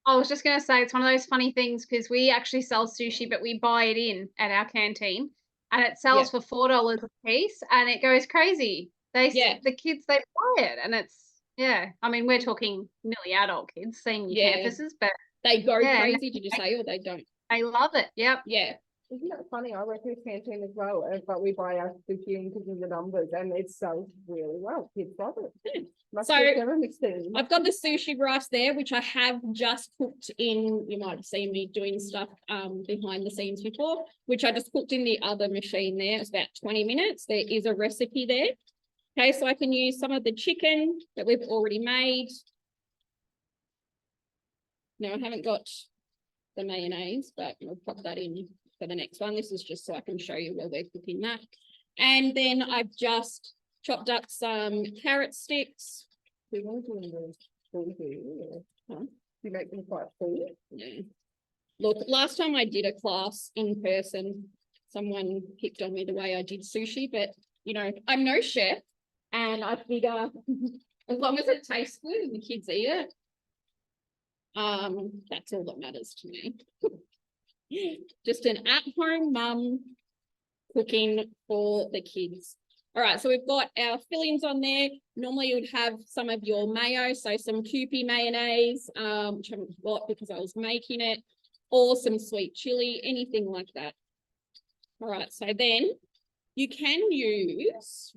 I was just going to say, it's one of those funny things because we actually sell sushi, but we buy it in at our canteen and it sells for $4 a piece and it goes crazy. The kids, they buy it and it's, I mean, we're talking nearly adult kids, senior campuses, but they go crazy, did you say, or they don't? They love it. Yep. Yeah. Isn't that funny? I work in a canteen as well, but we buy our sushi in because of the numbers and it sells really well. Kids love it. So I've got the sushi rice there, which I have just cooked in. You might have seen me doing stuff behind the scenes before, which I just cooked in the other machine there. It's about 20 minutes. There is a recipe there. Okay, so I can use some of the chicken that we've already made. Now I haven't got the mayonnaise, but we'll pop that in for the next one. This is just so I can show you where we're cooking that. And then I've just chopped up some carrot sticks. You make them quite full. Yeah. Look, last time I did a class in person, someone picked on me the way I did sushi, but you know, I'm no chef and I figure as long as it tastes good and the kids eat it, that's all that matters to me. Just an at-home mum cooking for the kids. All right, so we've got our fillings on there. Normally you would have some of your mayo, so some chiii mayonnaise, which I haven't got because I was making it, or some sweet chili, anything like that. All right, so then you can use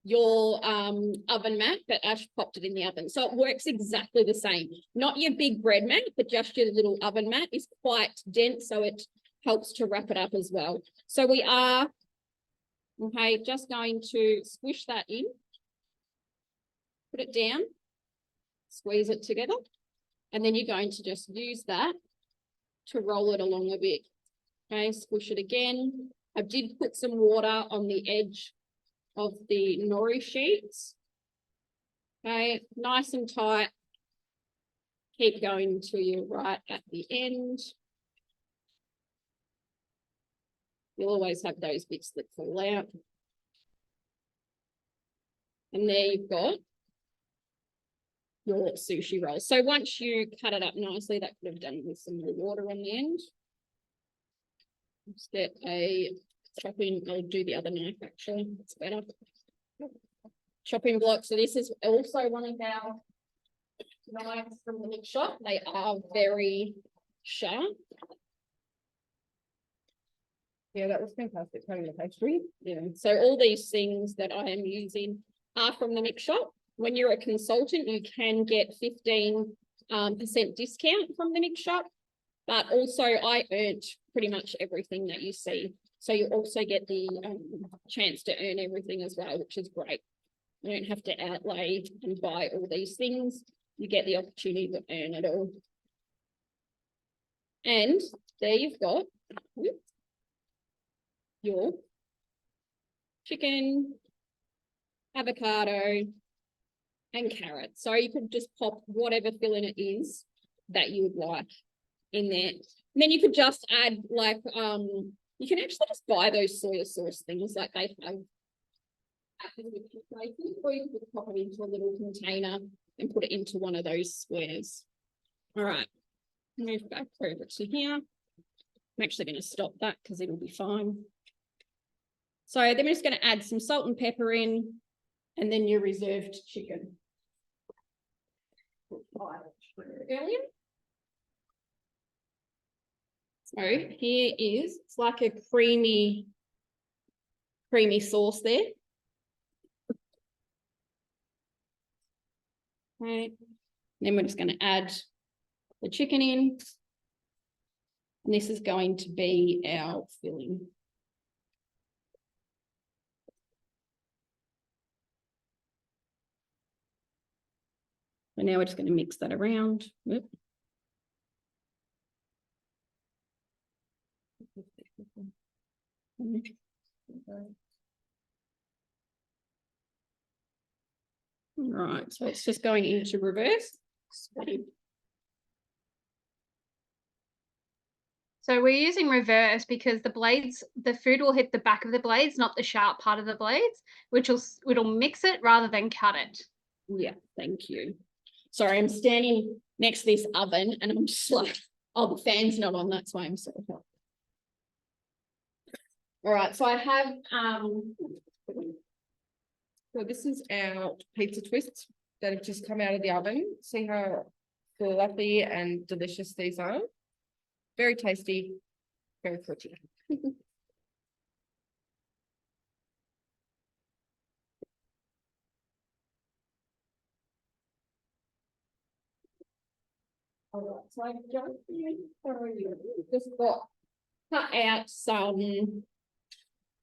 your oven mat, but Ash popped it in the oven. So it works exactly the same. Not your big bread mat, but just your little oven mat is quite dense, so it helps to wrap it up as well. So we are, just going to squish that in, put it down, squeeze it together, and then you're going to just use that to roll it along a bit. Okay, squish it again. I did put some water on the edge of the nori sheets. Okay, nice and tight. Keep going until you're right at the end. You'll always have those bits that fall out. And there you've got your sushi roll. So once you cut it up nicely, that could have done with some more water on the end. Just get a chopping, I'll do the other knife actually, it's better. Chopping block. So this is also one of our knives from the mix shop. They are very sharp. Yeah, that was fantastic cutting the pastry. Yeah. So all these things that I am using are from the mix shop. When you're a consultant, you can get 15% discount from the mix shop. But also I earned pretty much everything that you see. So you also get the chance to earn everything as well, which is great. You don't have to outlay and buy all these things. You get the opportunity to earn it all. And there you've got your chicken, avocado, and carrot. So you could just pop whatever filling it is that you would like in there. And then you could just add like, you can actually just buy those soy sauce things like they have. Or you can just pop it into a little container and put it into one of those squares. All right, move back over to here. I'm actually going to stop that because it'll be fine. So then we're just going to add some salt and pepper in, and then your reserved chicken. Earlier. So here is, it's like a creamy sauce there. Right. Then we're just going to add the chicken in. And this is going to be our filling. So now we're just going to mix that around. Whoop. Right, so it's just going into reverse. So we're using reverse because the food will hit the back of the blades, not the sharp part of the blades, which it'll mix it rather than cut it. Yeah, thank you. Sorry, I'm standing next to this oven and I'm just like, oh, the fan's not on, that's why I'm so hot. All right, so I have So this is our pizza twists that have just come out of the oven. See how fluffy and delicious these are? Very tasty, very pretty. all right, so I've just got cut out some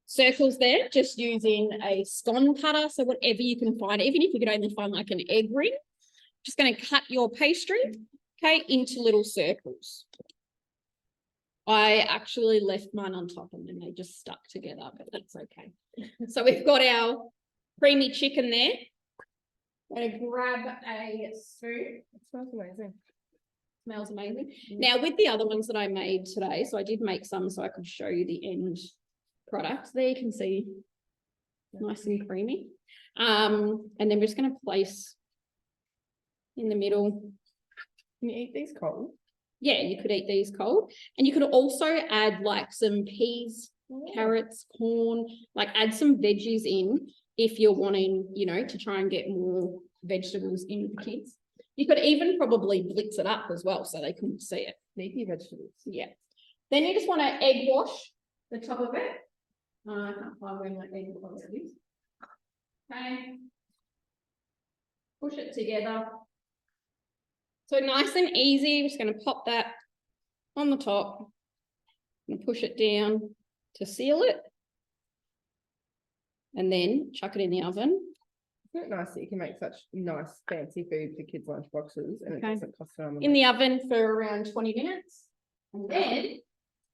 circles there, just using a scone cutter. So whatever you can find, even if you could only find like an egg ring, just going to cut your pastry, okay, into little circles. I actually left mine on top and then they just stuck together, but that's okay. So we've got our creamy chicken there. I'm going to grab a spoon. It smells amazing. Smells amazing. Now with the other ones that I made today, so I did make some so I could show you the end product. There you can see nice and creamy. And then we're just going to place in the middle. Can you eat these cold? Yeah, you could eat these cold. And you could also add like some peas, carrots, corn, like add some veggies in if you're wanting, you know, to try and get more vegetables in with the kids. You could even probably blitz it up as well so they couldn't see it. Leafy vegetables. Yeah. Then you just want to egg wash the top of it. I can't find where my egg wash is. Okay. Push it together. So nice and easy. I'm just going to pop that on the top and push it down to seal it. And then chuck it in the oven. Isn't it nice that you can make such nice fancy food for kids' lunch boxes and Okay. it doesn't cost them In the oven for around 20 minutes. And then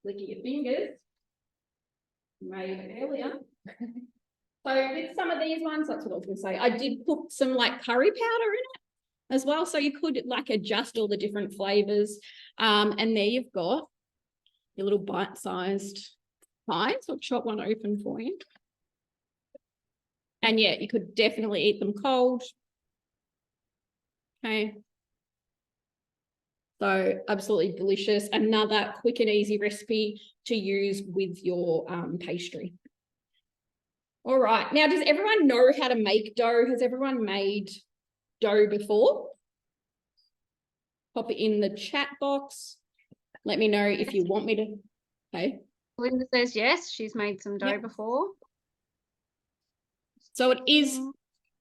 lick your fingers. Made it earlier. So with some of these ones, that's what I was going to say. I did put some like curry powder in it as well. So you could like adjust all the different flavors. And there you've got your little bite-sized pies. I'll chop one open for you. And yeah, you could definitely eat them cold. Okay. So absolutely delicious. Another quick and easy recipe to use with your pastry. All right. Now, does everyone know how to make dough? Has everyone made dough before? Pop it in the chat box. Let me know if you want me to. Okay. Linda says yes, she's made some dough before. So it is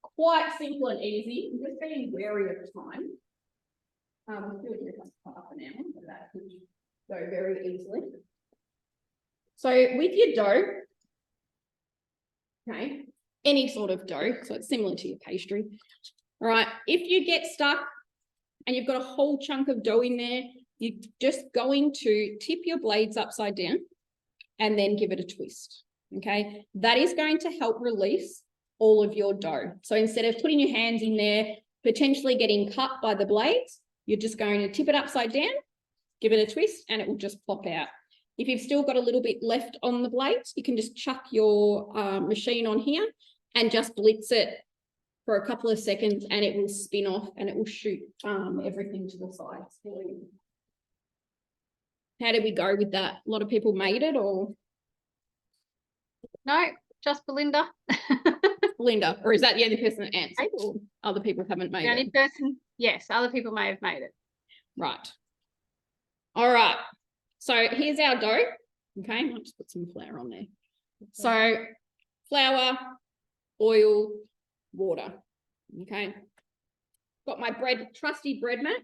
quite simple and easy. I'm just being wary of time. We'll do it in half an hour, but that could go very easily. So with your dough, okay, any sort of dough, so it's similar to your pastry. All right, if you get stuck and you've got a whole chunk of dough in there, you're just going to tip your blades upside down and then give it a twist, okay? That is going to help release all of your dough. So instead of putting your hands in there, potentially getting cut by the blades, you're just going to tip it upside down, give it a twist, and it will just pop out. If you've still got a little bit left on the blades, you can just chuck your machine on here and just blitz it for a couple of seconds and it will spin off and it will shoot everything to the sides. How did we go with that? A lot of people made it or? No, just Belinda. Belinda, or is that the only person that answered or other people haven't made The only it? person, yes, other people may have made it. Right. All right. So here's our dough. Okay, I'll just put some flour on there. So flour, oil, water. Okay. Got my trusty bread mat.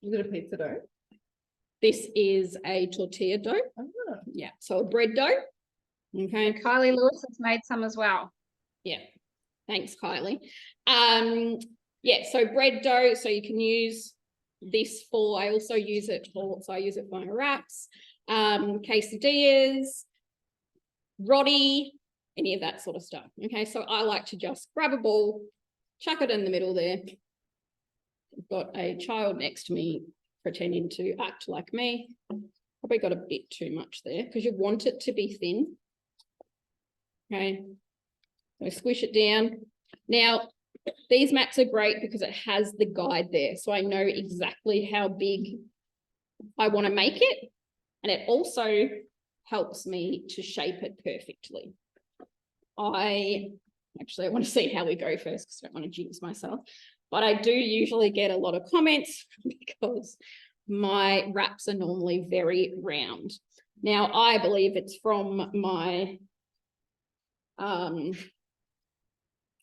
Is it a pizza dough? This is a tortilla dough. Oh. Yeah, so a bread dough. Okay. Kylie Lewis has made some as well. Yeah. Thanks, Kylie. Yeah, so bread dough, so you can use this for, I also use it for, so I use it for my wraps, quesadillas, roti, any of that sort of stuff. Okay, so I like to just grab a ball, chuck it in the middle there. I've got a child next to me pretending to act like me. Probably got a bit too much there because you want it to be thin. Okay, so squish it down. Now, these mats are great because it has the guide there. So I know exactly how big I want to make it. And it also helps me to shape it perfectly. I want to see how we go first because I don't want to jinx myself. But I do usually get a lot of comments because my wraps are normally very round. Now, I believe it's from my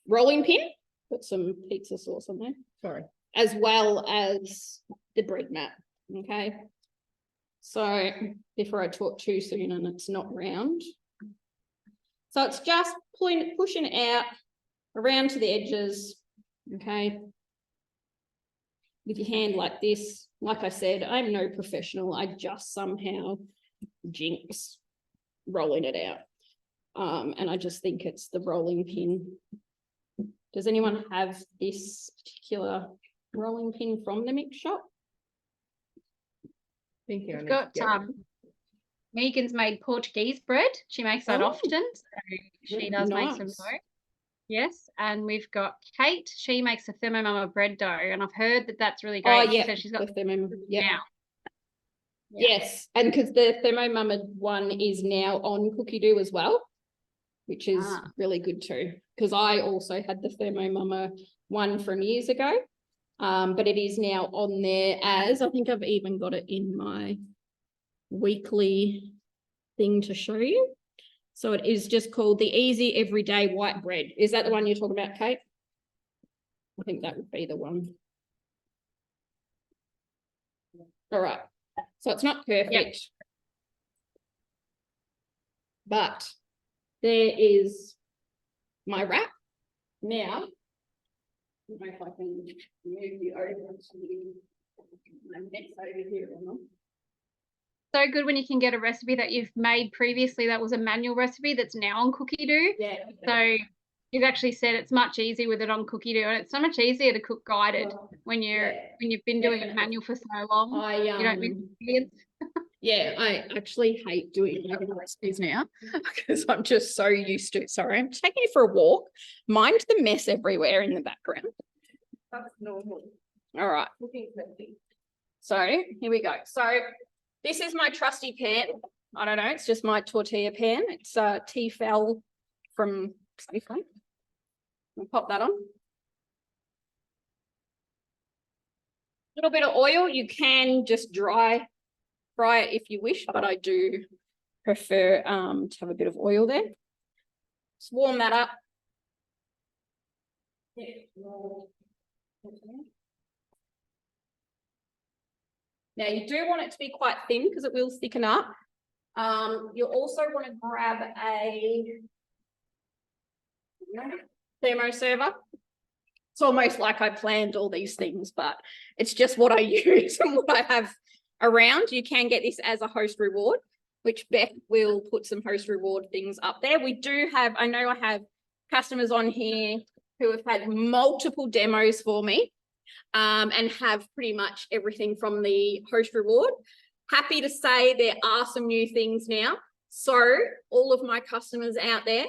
rolling pin. Put some pizza sauce on there. Sorry. As well as the bread mat. Okay. So before I talk too soon and it's not round. So it's just pushing it out around to the edges. Okay. With your hand like this. Like I said, I'm no professional. I just somehow jinx rolling it out. And I just think it's the rolling pin. Does anyone have this particular rolling pin from the mix shop? Thank you. We've got Megan's made Portuguese bread. She makes that often. So she does make some dough. Yes, and we've got Kate. She makes a Thermo Mama bread dough, and I've heard that that's really great. Oh, yeah. She said she's got the Thermo Mama. Yeah. now. Yes, and because the Thermo Mama one is now on Cookie Dough as well, which is really good too. Because I also had the Thermo Mama one from years ago, but it is now on there as, I think I've even got it in my weekly thing to show you. So it is just called the Easy Everyday White Bread. Is that the one you're talking about, Kate? I think that would be the one. All right. So it's not perfect. But there is my wrap. Now, I don't know if I can move you over to my mess over here or not. so good when you can get a recipe that you've made previously that was a manual recipe that's now on Cookie Dough. Yeah. So you've actually said it's much easier with it on Cookie Dough, and it's so much easier to cook guided when you've been doing it manual for so long. You don't miss ingredients. Yeah, I actually hate doing recipes now because I'm just so used to it. Sorry, I'm taking you for a walk. Mind the mess everywhere in the background. That's normal. All right. So here we go. So this is my trusty pan. I don't know. It's just my tortilla pan. It's Tefal from Safeway. I'll pop that on. A little bit of oil. You can just fry it if you wish, but I do prefer to have a bit of oil there. Just warm that up. Now you do want it to be quite thin because it will thicken up. You'll also want to grab a thermo server. It's almost like I planned all these things, but it's just what I use and what I have around. You can get this as a host reward, which Beth will put some host reward things up there. We do have, I know I have customers on here who have had multiple demos for me and have pretty much everything from the host reward. Happy to say there are some new things now. So all of my customers out there,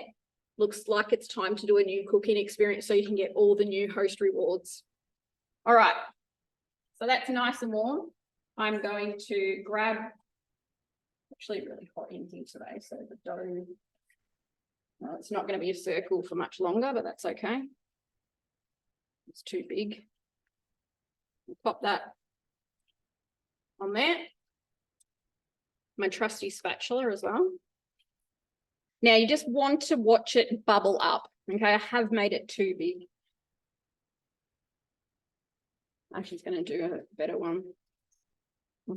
looks like it's time to do a new cooking experience so you can get all the new host rewards. All right, so that's nice and warm. I'm going to grab, actually really hot in here today, so the dough, well, it's not going to be a circle for much longer, but that's okay. It's too big. I'll pop that on there. My trusty spatula as well. Now you just want to watch it bubble up. Okay, I have made it too big. Actually, going to do a better one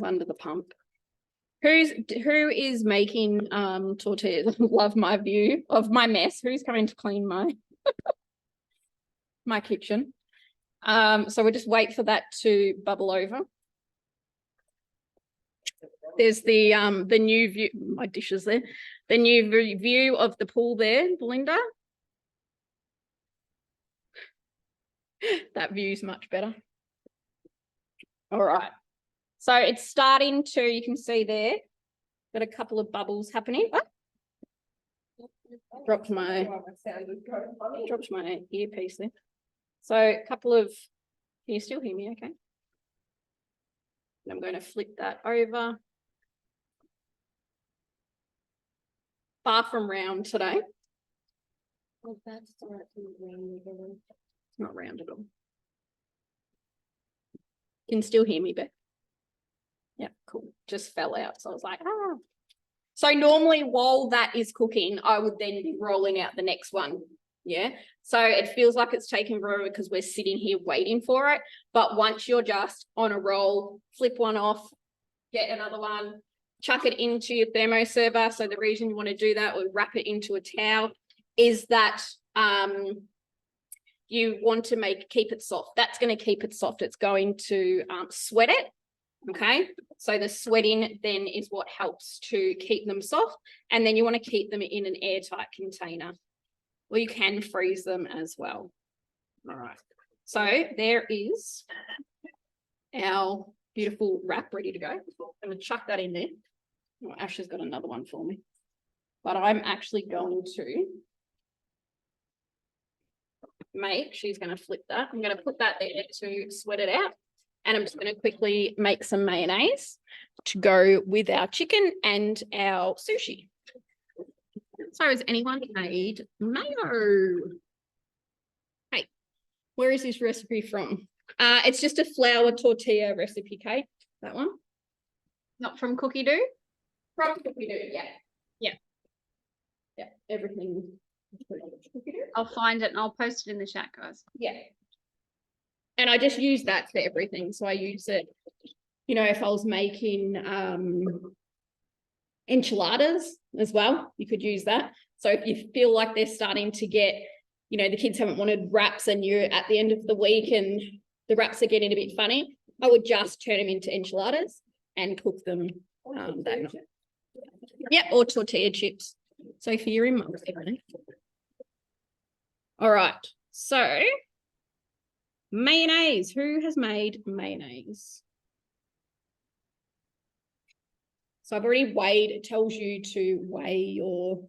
under the pump. Who is making tortillas? Love my view of my mess. Who's coming to clean my my kitchen? So we'll just wait for that to bubble over. There's the new view, my dishes there. the new view of the pool there, Belinda. That view's much better. All right. So it's starting to, you can see there, got a couple of bubbles happening. Oh, dropped my earpiece there. So a couple of, can you still hear me okay? And I'm going to flip that over. Far from round today. Oh, that's not round at all. You can still hear me, Beth? Yeah, cool. Just fell out. So I was like, ah. So normally while that is cooking, I would then be rolling out the next one. Yeah. So it feels like it's taken forever because we're sitting here waiting for it. But once you're just on a roll, flip one off, get another one, chuck it into your thermo server. So the reason you want to do that or wrap it into a towel is that you want to keep it soft. That's going to keep it soft. It's going to sweat it. Okay, so the sweating then is what helps to keep them soft, and then you want to keep them in an airtight container, or you can freeze them as well. All right, so there is our beautiful wrap ready to go. I'm going to chuck that in there. Oh, Ash has got another one for me, but I'm actually going to she's going to flip that. I'm going to put that there to sweat it out. And I'm just going to quickly make some mayonnaise to go with our chicken and our sushi. So has anyone made mayo? Hey, where is this recipe from? It's just a flour tortilla recipe, Kate. That one? Not from Cookie Doo? From Cookie Doo, yeah. Yeah. Yeah, everything. I'll find it and I'll post it in the chat, guys. Yeah. And I just use that for everything. So I use it, you know, if I was making enchiladas as well, you could use that. So if you feel like they're starting to get, you know, the kids haven't wanted wraps and you're at the end of the week and the wraps are getting a bit funny, I would just turn them into enchiladas and cook them that night. Yeah, or tortilla chips. So for your in all right, so mayonnaise. Who has made mayonnaise? So I've already weighed. It tells you to weigh your,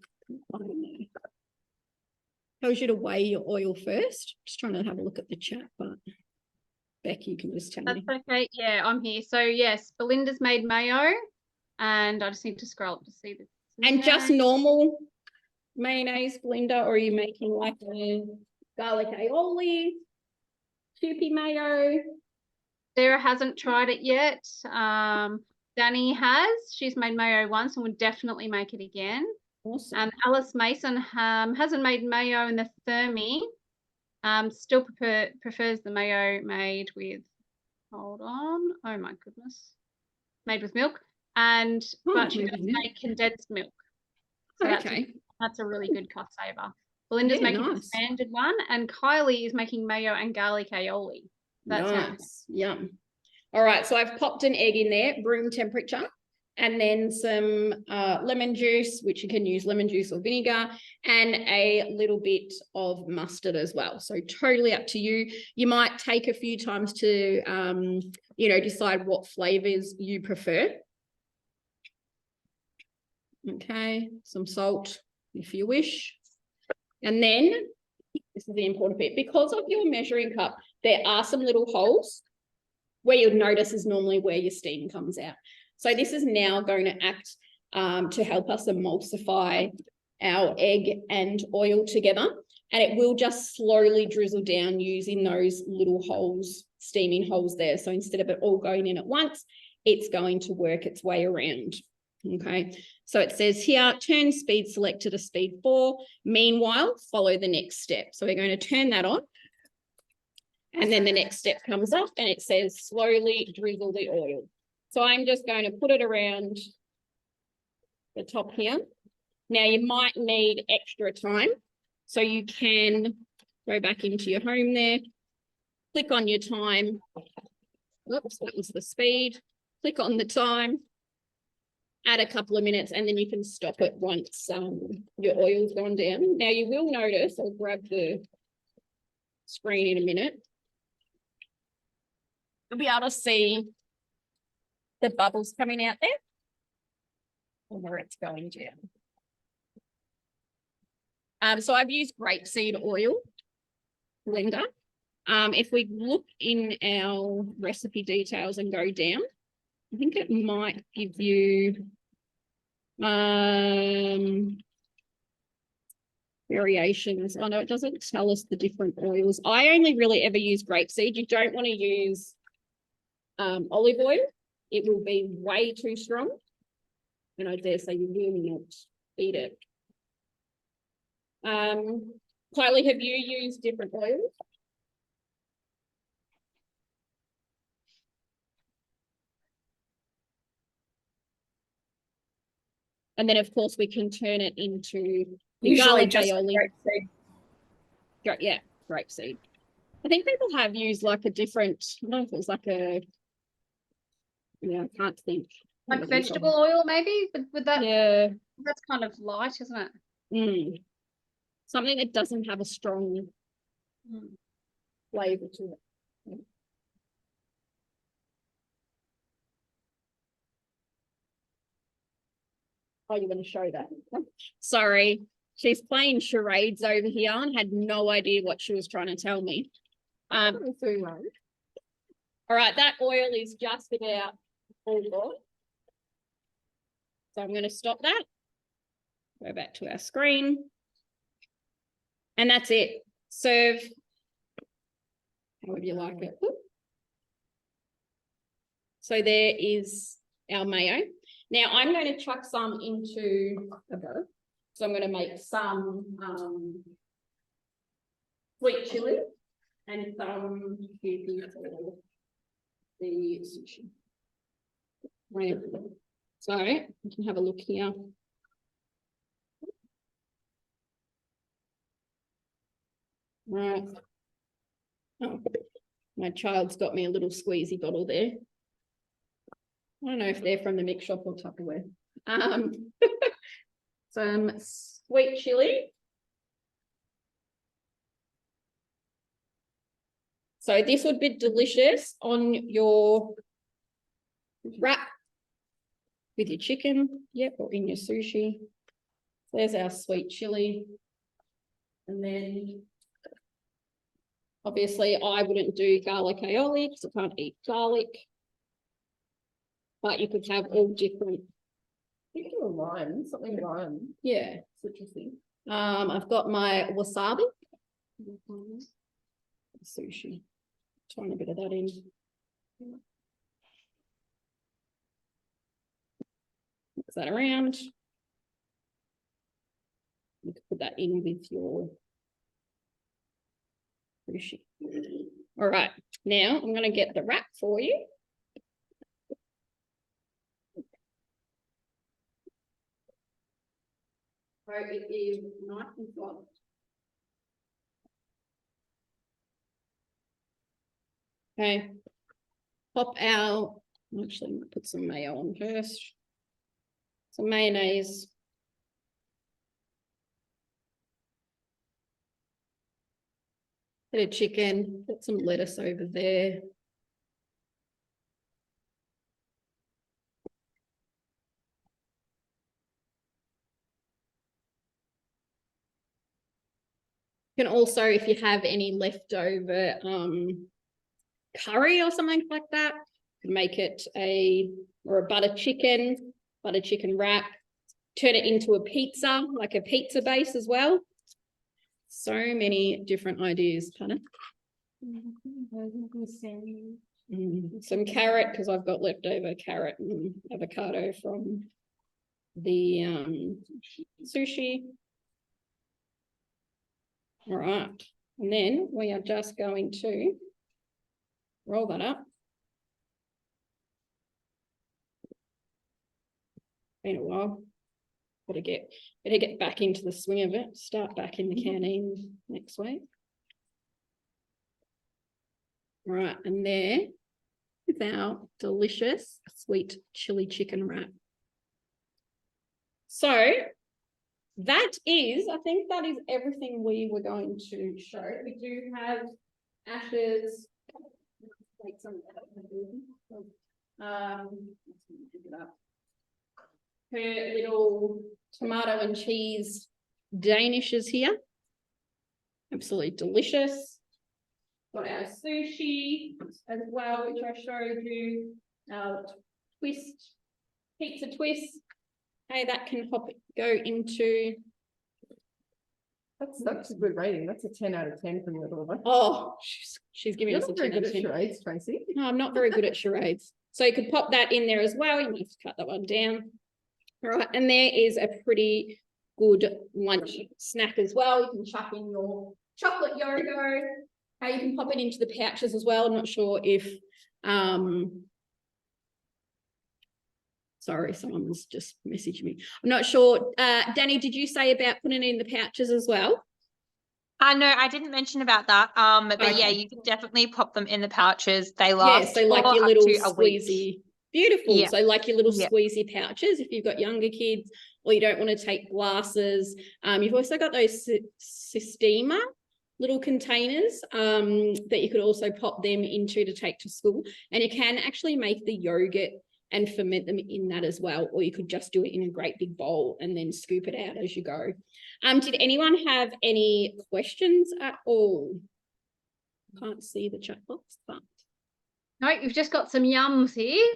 tells you to weigh your oil first. Just trying to have a look at the chat, but Becky, you can just tell me. That's okay. Yeah, I'm here. So yes, Belinda's made mayo, and I just need to scroll up to see this. And just normal mayonnaise, Belinda, or are you making like a garlic aioli, soupy mayo? Sarah hasn't tried it yet. Danny has. She's made mayo once and would definitely make it again. Awesome. Alice Mason hasn't made mayo in the thermi. Still prefers the mayo made with, hold on, oh my goodness, made with milk, and but she does make condensed milk. So okay, that's a really good cut saver. Belinda's making a standard one, and Kylie is making mayo and garlic aioli. That's nice. Yum. All right, so I've popped an egg in there, room temperature, and then some lemon juice, which you can use lemon juice or vinegar, and a little bit of mustard as well. So totally up to you. You might take a few times to, you know, decide what flavors you prefer. Okay, some salt if you wish. And then, this is the important bit, because of your measuring cup, there are some little holes where you'll notice is normally where your steam comes out. So this is now going to act to help us emulsify our egg and oil together. And it will just slowly drizzle down using those little holes, steaming holes there. So instead of it all going in at once, it's going to work its way around. Okay, so it says here, turn speed selector to speed 4. Meanwhile, follow the next step. So we're going to turn that on. And then the next step comes up and it says slowly drizzle the oil. So I'm just going to put it around the top here. Now you might need extra time. So you can go back into your home there, click on your time. Oops, that was the speed. Click on the time. add a couple of minutes, and then you can stop it once your oil's gone down. Now you will notice, I'll grab the screen in a minute. You'll be able to see the bubbles coming out there, and where it's going down. So I've used grapeseed oil blender. If we look in our recipe details and go down, I think it might give you variations. Oh no, it doesn't tell us the different oils. I only really ever use grapeseed. You don't want to use olive oil. It will be way too strong. And I dare say you will not eat it. Kylie, have you used different oils? And then, of course, we can turn it into Usually garlic just aioli. grapeseed. Yeah, grapeseed. I think people have used like a different, I don't know if it was like a, yeah, I can't think. Like vegetable oil, maybe? Would that? Yeah. That's kind of light, isn't it? Something that doesn't have a strong flavour to it. Oh, you're going to show that? Sorry, she's playing charades over here and had no idea what she was trying to tell me. All right, that oil is just about all gone. So I'm going to stop that. Go back to our screen. And that's it. Serve however you like it. So there is our mayo. Now I'm going to chuck some into a bowl. So I'm going to make some sweet chili and some yogo for the sushi. Right. So you can have a look here. Right. Oh, my child's got me a little squeezy bottle there. I don't know if they're from the mix shop or Tupperware. Some sweet chili. So this would be delicious on your wrap with your chicken, yep, or in your sushi. There's our sweet chili. And then obviously I wouldn't do garlic aioli because I can't eat garlic. But you could have all different. You can do a lime, something lime. Yeah, citrusy. I've got my wasabi. Sushi. Trying a bit of that in. Mix that around. You can put that in with your sushi. All right, now I'm going to get the wrap for you. So it is nice and soft. Okay, pop our, actually put some mayo on first. Some mayonnaise. Bit of chicken, put some lettuce over there. You can also, if you have any leftover curry or something like that, make it a butter chicken wrap, turn it into a pizza, like a pizza base as well. So many different ideas, Hannah. Some carrot, because I've got leftover carrot and avocado from the sushi. All right, and then we are just going to roll that up. Been a while. Better get back into the swing of it. Start back in the canteen next week. All right, and there is our delicious sweet chili chicken wrap. So that is, I think that is everything we were going to show. We do have Ash's, take some her little tomato and cheese Danish is here. Absolutely delicious. Got our sushi as well, which I showed you. Our twist, pizza twist. Hey, that can go into. That's a good rating. That's a 10 out of 10 from your daughter. Oh, she's giving us a 10 very out good of at 10. charades, Tracy. No, I'm not very good at charades. So you could pop that in there as well. You might have to cut that one down. All right, and there is a pretty good lunch snack as well. You can chuck in your chocolate yogo. You can pop it into the pouches as well. I'm not sure if sorry, someone's just messaged me. I'm not sure. Danny, did you say about putting it in the pouches as well? No, I didn't mention about that. But Okay. yeah, you can definitely pop them in the pouches. They last so like for your up little to a week. squeezy. Beautiful. Yeah. So like your little Yeah. squeezy pouches if you've got younger kids or you don't want to take glasses. You've also got those Sistema little containers that you could also pop them into to take to school. And you can actually make the yogurt and ferment them in that as well. Or you could just do it in a great big bowl and then scoop it out as you go. Did anyone have any questions at all? Can't see the chat box, but. No, you've just got some yums here.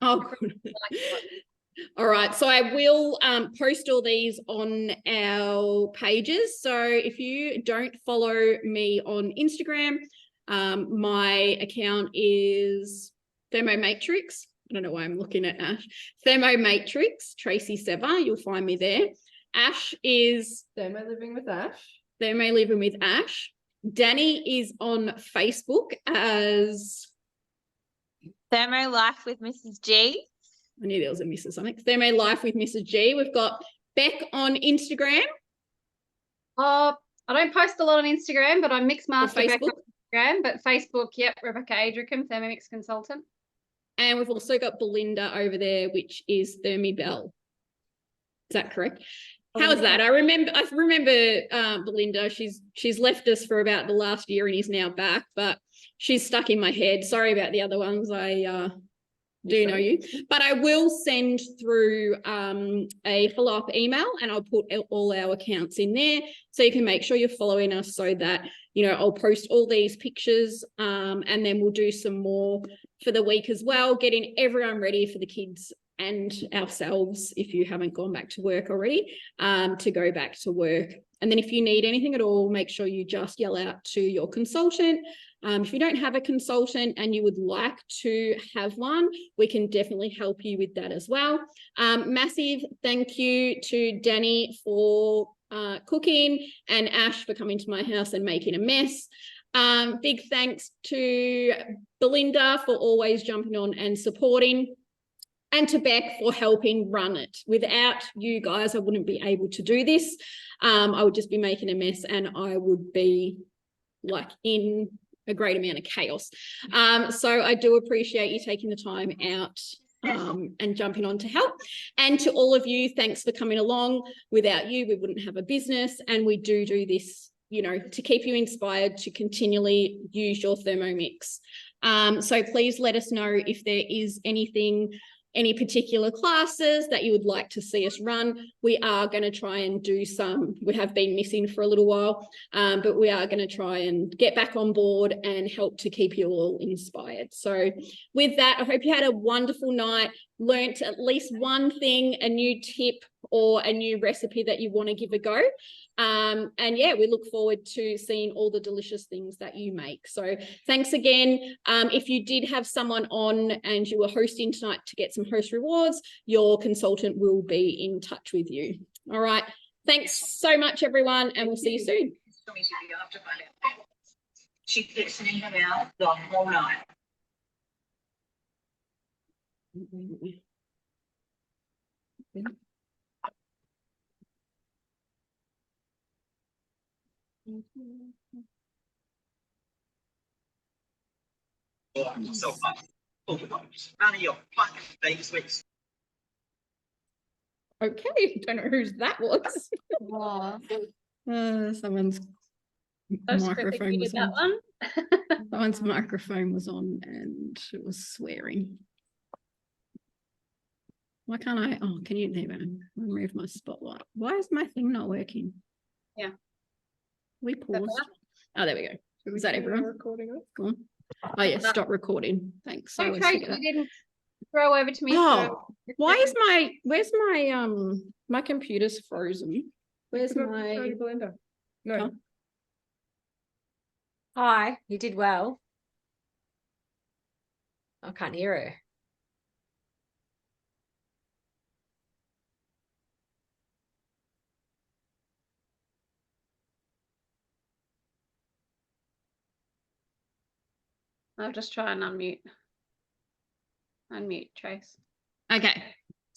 Oh, good. All right. So I will post all these on our pages. So if you don't follow me on Instagram, my account is Thermomatrix. I don't know why I'm looking at Ash. Thermomatrix, Tracy Sever. You'll find me there. Ash is Thermo Living with Ash. Thermo Living with Ash. Danny is on Facebook as Thermo Life with Mrs. G. I knew there was a Mrs. something. Thermo Life with Mrs. G. We've got Beck on Instagram. I don't post a lot on Instagram, but I'm Mix Master Beck on Facebook. Instagram. But Facebook, yep, Rebecca Adricum, Thermomix Consultant. And we've also got Belinda over there, which is Thermi Bell. Is that correct? How is that? I remember Belinda. She's left us for about the last year and is now back, but she's stuck in my head. Sorry about the other ones. I do know you, but I will send through a follow-up email and I'll put all our accounts in there so you can make sure you're following us so that, you know, I'll post all these pictures and then we'll do some more for the week as well, getting everyone ready for the kids and ourselves, if you haven't gone back to work already, to go back to work. And then if you need anything at all, make sure you just yell out to your consultant. If you don't have a consultant and you would like to have one, we can definitely help you with that as well. Massive thank you to Danny for cooking and Ash for coming to my house and making a mess. Big thanks to Belinda for always jumping on and supporting, and to Beck for helping run it. Without you guys, I wouldn't be able to do this. I would just be making a mess and I would be like in a great amount of chaos. So I do appreciate you taking the time out and jumping on to help. And to all of you, thanks for coming along. Without you, we wouldn't have a business. And we do this, you know, to keep you inspired to continually use your Thermomix. So please let us know if there is anything, any particular classes that you would like to see us run. We are going to try and do some. We have been missing for a little while, but we are going to try and get back on board and help to keep you all inspired. So with that, I hope you had a wonderful night, learnt at least one thing, a new tip or a new recipe that you want to give a go. And yeah, we look forward to seeing all the delicious things that you make. So thanks again. If you did have someone on and you were hosting tonight to get some host rewards, your consultant will be in touch with you. All right. Thanks so much, everyone, and we'll see you soon. She keeps in her mouth the whole night. Yourself up. None of your fucking things which Okay, don't know whose that was. Oh, Someone's that's microphone you was did that on. one. Someone's microphone was on and it was swearing. Why can't I? Oh, can you even remove my spotlight? Why is my thing not working? Yeah. We paused. Oh, there we go. Is that everyone? Recording it? Go on. Oh yeah, stop recording. Thanks. I always Okay, forget you that. didn't throw over to me. Oh, why is where's my computer's frozen? Where's Throw my the blender. No. Huh? Hi, you did well. I can't hear her. I'll just try and unmute. Unmute Trace. Okay.